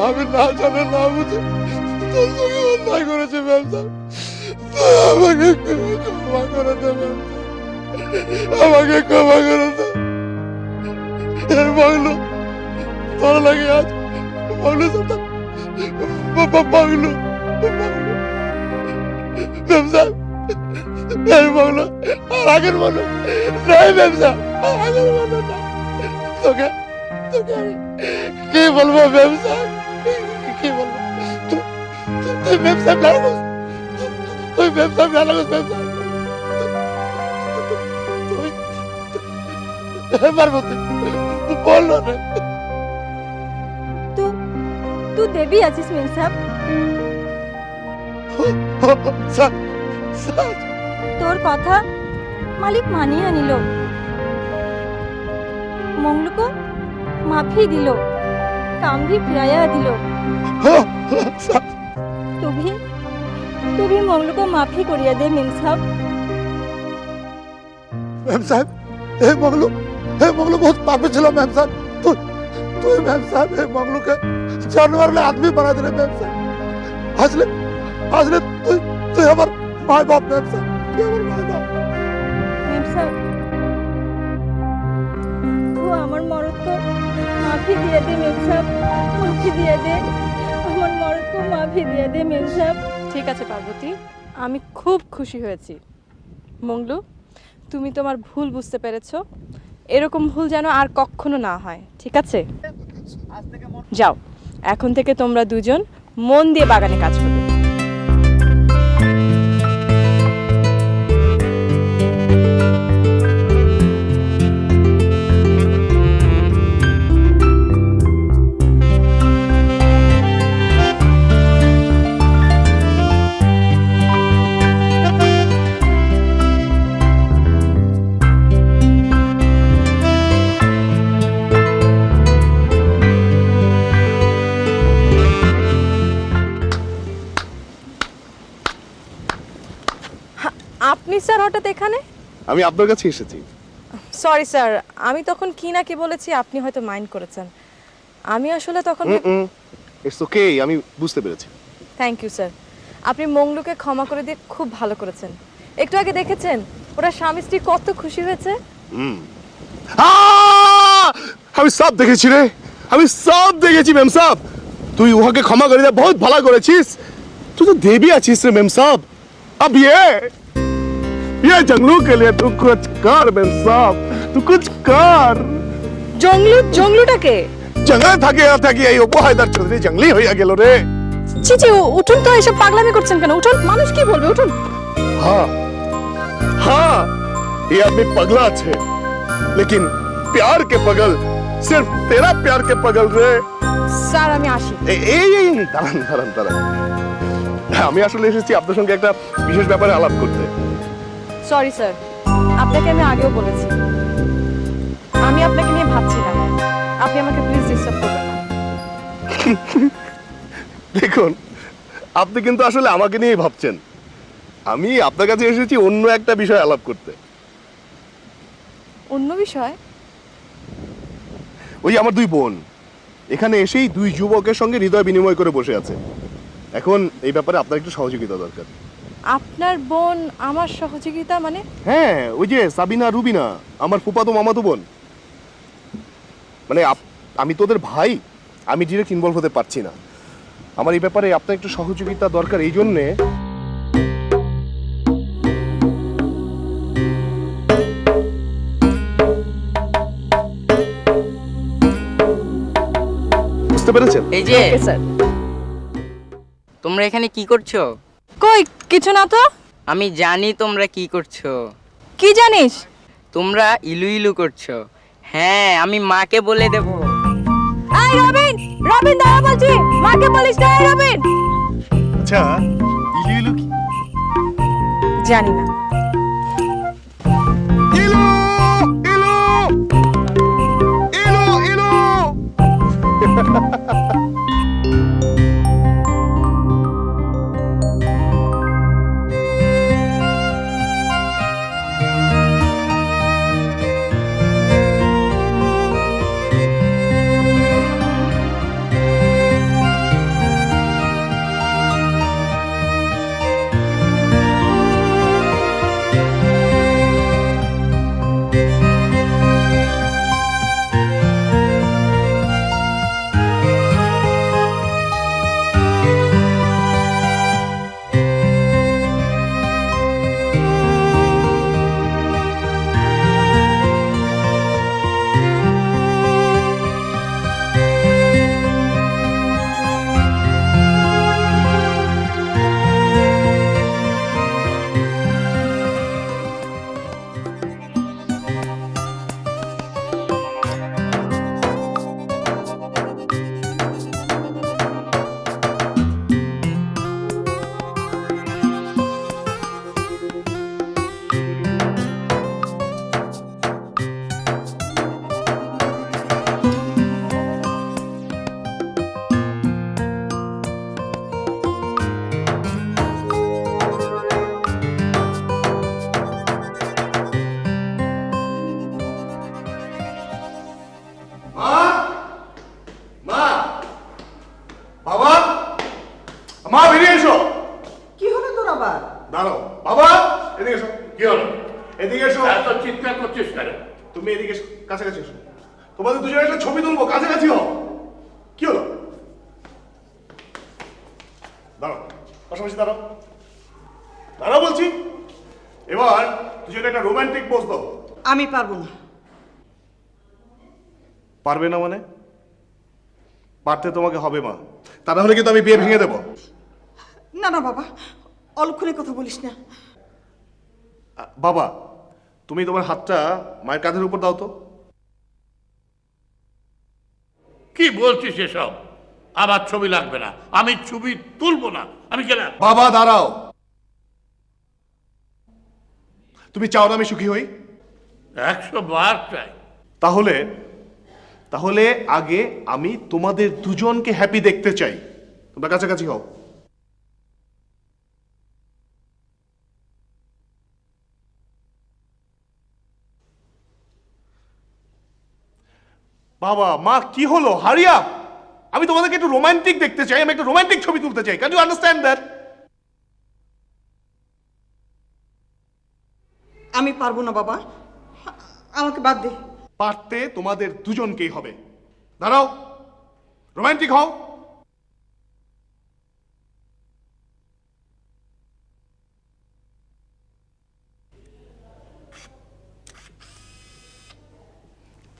আমি না জানে না বুঝে তোর সঙ্গে অন্যায় করেছে ব্যবসা, আমাকে ক্ষমা করে দে ব্যবসা, আমাকে ক্ষমা করে দে। বাংলো তোর লাগে আজ বাংলো বাংলো ব্যবসা বাংলো আর আগের বলো নাই ব্যবসা, আগের বলো না। তোকে তোকে আমি কি বলবো ব্যবসা, কি বলবো? তুই ব্যবসা লাগাস, তুই ব্যবসা লাগাস, ব্যবসা তুই পারবো, তুই বল না। তুই দেবী আছিস মেম সাহেব। তোর কথা মালিক মানিয়ে নিল, मंगलू को माफी दिलो, काम भी फिराया दिलो। तू भी मंगलू को माफी करिया दे मेम साहब। मेम साहब, हे मंगलू बहुत पापी चलो मेम साहब। तू मेम साहब हे मंगलू के जानवर ने आदमी बना दिले मेम साहब। आज ले तू हमार माय बाप मेम साहब, तू हमार माय बाप मेम साहब। আমার মরদ को माफी दिया दे मेम साहब, माफी दिया दे, আমার মরদ को माफी दिया दे मेम साहब। ঠিক আছে পার্বতী, আমি খুব খুশি হয়েছি। মংলু, তুমি তোমার ভুল বুঝতে পেরেছো। এরকম ভুল যেন আর কখনো না হয়, ঠিক আছে? যাও, এখন থেকে তোমরা দুজন মন দিয়ে বাগানে কাজ করবে। আপনি স্যার হঠাৎ এখানে? আমি আপনার কাছে এসেছি। সরি স্যার, আমি তখন কি না কি বলেছি, আপনি হয়তো মাইন্ড করেছেন। আমি আসলে তখন ইটস ওকে, আমি বুঝতে পেরেছি। থ্যাংক ইউ স্যার, আপনি মংলুকে ক্ষমা করে দিয়ে খুব ভালো করেছেন। একটু আগে দেখেছেন ওরা স্বামী স্ত্রী কত খুশি হয়েছে। আমি সব দেখেছি রে, আমি সব দেখেছি মেম সাহেব। তুই ওকে ক্ষমা করে দে, বহুত ভালো করেছিস। তুই তো দেবী আছিস রে মেম সাহেব। अब ये जंगलों के लिए तू कुछ कर मेम साहब, तू कुछ कर। জংলুটাকে জঙ্গলে থাকে এই উপহায়দার চৌধুরী জঙ্গলি হইয়া গেল রে। ছি ছি, উঠুন তো, এসব পাগলামি করছেন কেন? উঠুন, মানুষ কি বলবে, উঠুন। हाँ ये आदमी पगला है, लेकिन प्यार के पगल सिर्फ तेरा प्यार के पगल रे। স্যার আমি আসি। এই দাঁড়ান। আমি আসলে এসেছি আপনার সঙ্গে একটা বিশেষ ব্যাপারে আলাপ করতে। সরি স্যার, আপনাকে আমি আগেও বলেছি আমি আপনাকে নিয়ে ভাবছি না। আপনি আমাকে প্লিজ ডিস্টার্ব করবেন না। দেখুন, আপনি কিন্তু আসলে আমাকে নিয়েই ভাবছেন। আমি আপনার কাছে এসেছি অন্য একটা বিষয় আলাপ করতে। অন্য বিষয়? ওই আমার দুই বোন এখানে এসেই দুই যুবকের সঙ্গে হৃদয় বিনিময় করে বসে আছে। এখন এই ব্যাপারে আপনার একটু সহযোগিতা দরকার। আপনার বোন আমার সহযোগিতা মানে? হ্যাঁ, ওই যে সাবিনা রুবিনা, আমার ফুফাতো মামাতো বোন। মানে আমি তোদের ভাই, আমি ডিরেক্ট ইনভলভ হতে পারছি না। আমার এই ব্যাপারে আপনার একটু সহযোগিতা দরকার। এই জন্যে বুঝতে পেরেছেন? এই যে ওকে স্যার। তোমরা এখানে কি করছো? কই কিছু না তো। আমি জানি তোমরা কি করছো। কি জানিস? তোমরা ইলু ইলু করছো। হ্যাঁ, আমি মাকে বলে দেব। এই রবিন, রবিন দাঁড়া বলছি, মাকে বলিস না। রবিন, আচ্ছা ইলু ইলু কি? জানি না। ইলু ইলু ইলু ইলু মা, বেরিয়ে এসো। কি হলো তোর আবার? দাঁড়াও বাবা, এদিকে এসো। কি হলো? এদিকে এসো। এত চিৎকার করছিস কেন? তুমি এদিকে এসো, কাছাকাছি এসো। তোমাদের দুজনে একটা ছবি তুলবো, কাছাকাছি হও। কি হলো? দাঁড়াও, পাশাপাশি দাঁড়াও। দাঁড়াও বলছি। এবার দুজনে একটা রোমান্টিক পোজ দাও। আমি পারবো না। পারবে না মানে? পারতে তোমাকে হবে মা, তা না হলে কিন্তু আমি বিয়ে ভেঙে দেবো। না না বাবা, অলক্ষণে কথা বলিস না। বাবা, তুমি তোমার হাতটা মায়ের কাঁধের উপর দাও তো। কি বলছিস এসব? আমার ছবি লাগবে না, আমি ছবি তুলবো না। আমি গেলাম। বাবা দাঁড়াও। তুমি চাও না আমি সুখী হই? 100 বার চাই। তাহলে তাহলে আগে আমি তোমাদের দুজনকে হ্যাপি দেখতে চাই। তোমরা কাছাকাছি হও। বাবা মা, কি হলো? হারিয়া, আমি তোমাদেরকে একটু রোমান্টিক দেখতে চাই। আমি একটা রোমান্টিক ছবি তুলতে চাই। Can you understand that? আমি পারবো না বাবা, আমাকে বাদ দে। পারতে তোমাদের দুজনকেই হবে। দাঁড়াও, রোমান্টিক হও।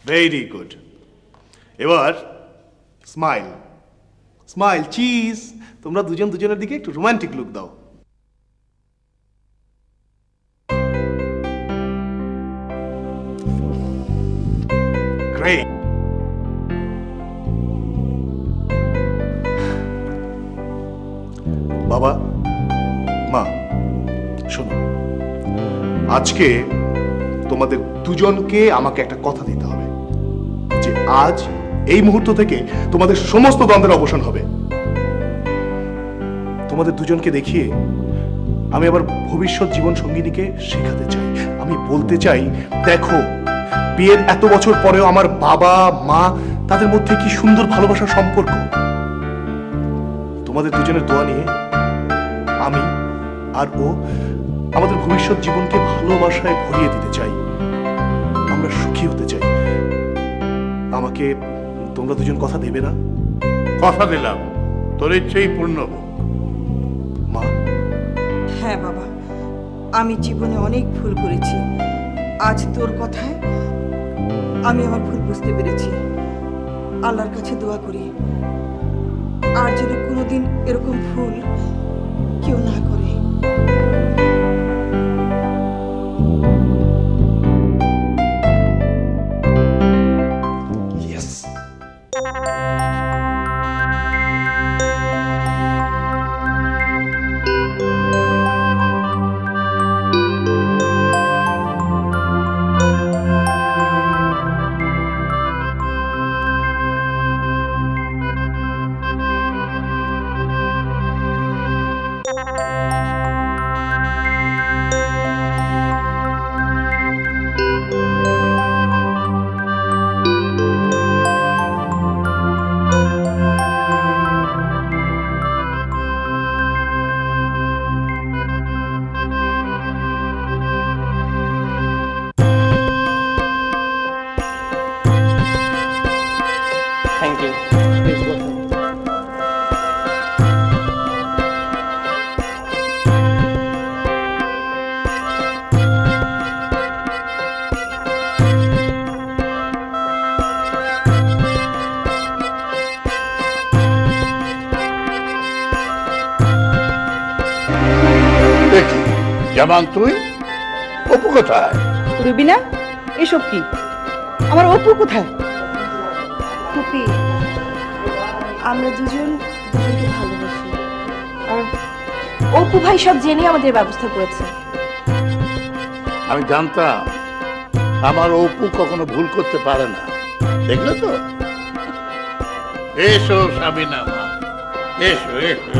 Very good. এবার স্মাইল, স্মাইল, চিজ। তোমরা দুজন দুজনের দিকে একটু রোমান্টিক লুক দাও। গ্রেট। বাবা মা, শোনো, আজকে তোমাদের দুজনকে আমাকে একটা কথা দিতে হবে যে আজ এই মুহূর্ত থেকে তোমাদের সমস্ত দ্বন্দ্বের অবসান হবে। তোমাদের দুজনকে দেখিয়ে আমি আবার ভবিষ্যৎ জীবন সঙ্গিনীকে শেখাতে চাই। আমি বলতে চাই, দেখো বিয়ের এত বছর পরেও আমার বাবা মা তাদের মধ্যে কি সুন্দর ভালোবাসার সম্পর্ক। তোমাদের দুজনের দোয়া নিয়ে আমি আর ও আমাদের ভবিষ্যৎ জীবনকে ভালোবাসায় ভরিয়ে দিতে চাই। আমরা সুখী হতে চাই। আমাকে তোমরা দুজন কথা দেবে না? কথা দিলাম, তোর ইচ্ছেই পূর্ণ হোক। মা। হ্যাঁ বাবা, আমি জীবনে অনেক ভুল করেছি। আজ তোর কথায় আমি আমার ভুল বুঝতে পেরেছি। আল্লাহর কাছে দোয়া করি আর যেন কোনোদিন এরকম ভুল কেউ না করে। Thank you. দেখি জামান, তুই অপু কোথায়? রুবিনা, এসব কি? আমার অপু কোথায়? ফুপি, আমরা দুজন দুজনকে ভালোবাসি আর অপু ভাই সব জেনে আমাদের ব্যবস্থা করেছে। আমি জানতাম আমার অপু কখনো ভুল করতে পারে না। দেখলে তো? এসো সাবিনা মা, এসো এসো।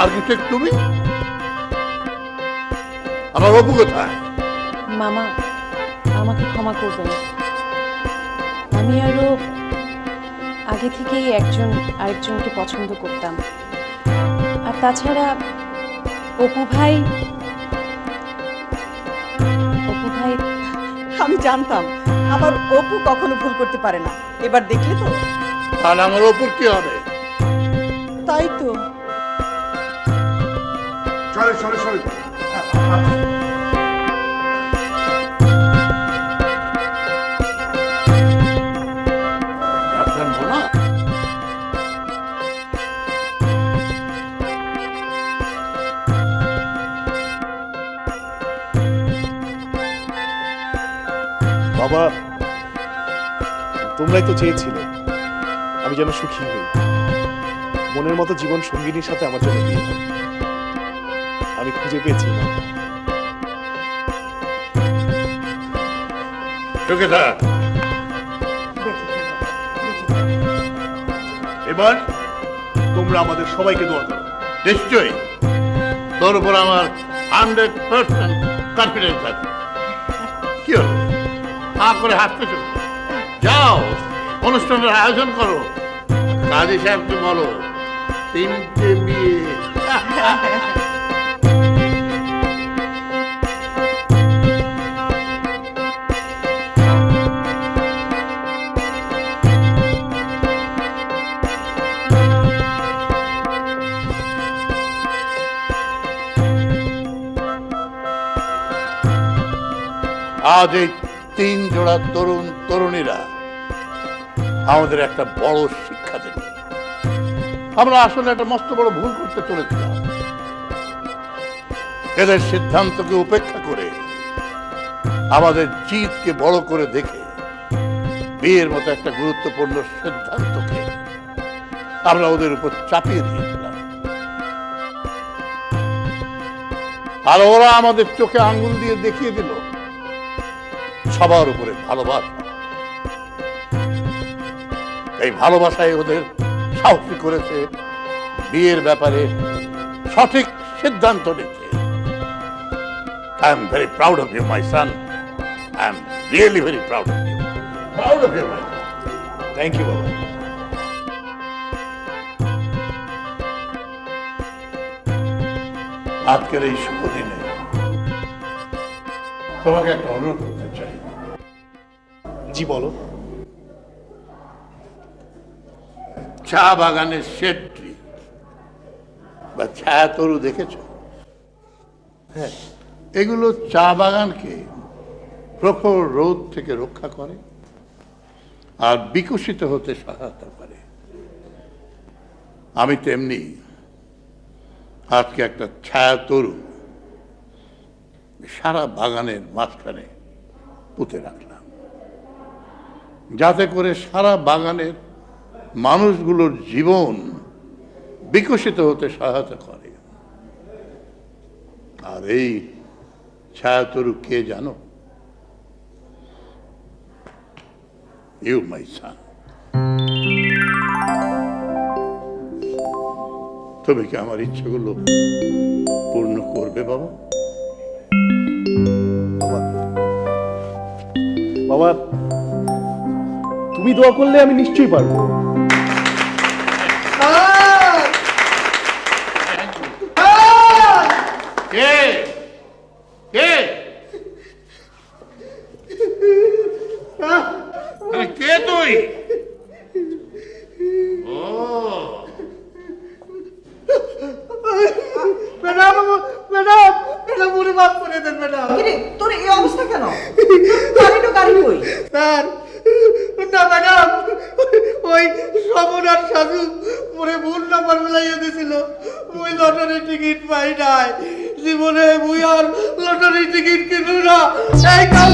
আর্কিটেক্ট তুমি? আমার অপু কোথায়? মামা, আমাকে ক্ষমা করবেন। আমি আরো আগে থেকেই একজন আরেকজনকে পছন্দ করতাম। আর তাছাড়া অপু ভাই আমি জানতাম আমার অপু কখনো ভুল করতে পারে না। এবার দেখলে তো? তাহলে আমার অপুর কি হবে? তাই তো। সরে সরে সরে। বাবা, তোমরাই তো চেয়েছিলে আমি যেন সুখী হই, মনের মতো জীবন সঙ্গিনীর সাথে আমার জন্য বিয়ে হয়। আমি খুঁজে পেয়েছি না। এবার তোমরা আমাদের সবাইকে দোয়া করো। নিশ্চয়ই, তোর উপর আমার 100% কনফিডেন্স আছে। কি হলো? করে হাসতে চলো, যাও অনুষ্ঠানের আয়োজন করো। কাজী সাহেবকে বলো 3টে বিয়ে। আজ এই 3 জোড়া তরুণ তরুণীরা আমাদের একটা বড় শিক্ষা দেবে। আমরা আসলে একটা মস্ত বড় ভুল করতে চলেছিলাম। এদের সিদ্ধান্তকে উপেক্ষা করে আমাদের জিতকে বড় করে দেখে বিয়ের মতো একটা গুরুত্বপূর্ণ সিদ্ধান্তকে আমরা ওদের উপর চাপিয়ে দিয়েছিলাম। আর ওরা আমাদের চোখে আঙ্গুল দিয়ে দেখিয়ে দিল সবার উপরে ভালোবাসা। এই ভালোবাসায় ওদের সাহসী করেছে বিয়ের ব্যাপারে সঠিক সিদ্ধান্ত নিতে। I am very proud of you, my son. I am really very proud of you. Proud of you, my son. Thank you বাবা। আজকের এই শুভ দিনে তোমাকে একটা অনুরোধ করতে চাই। জি বলো। চা বাগানের শেড ট্রি বা ছায়া তরু দেখেছ? হ্যাঁ। এগুলো চা বাগানকে প্রখর রোদ থেকে রক্ষা করে আর বিকশিত হতে সহায়তা করে। আমি তেমনি আজকে একটা ছায়া তরু সারা বাগানের মাঝখানে পুঁতে রাখলাম, যাতে করে সারা বাগানের মানুষগুলোর জীবন বিকশিত হতে সহায়তা করে। আর এই ছায়াতরু কে জানো? ইউ মাই সান। তুমি কি আমার ইচ্ছেগুলো পূর্ণ করবে বাবা? বাবা তুমি দোয়া করলে আমি নিশ্চয়ই পারবো। কে কে কে তুই? ও ম্যাডাম ম্যাডাম ম্যাডাম পুরো মাফ করে দেন ম্যাডাম। তোর এই অবস্থা কেন? গাড়ি কই? স্যার না ম্যাডাম, ওই সমনার সাধু মোরে ভুল নাম্বার মিলাইয়া দিছিল। মুই লটারি টিকিট পাই নাই, জীবনে মুই আর লটারি টিকিট কিনু না। এই কাল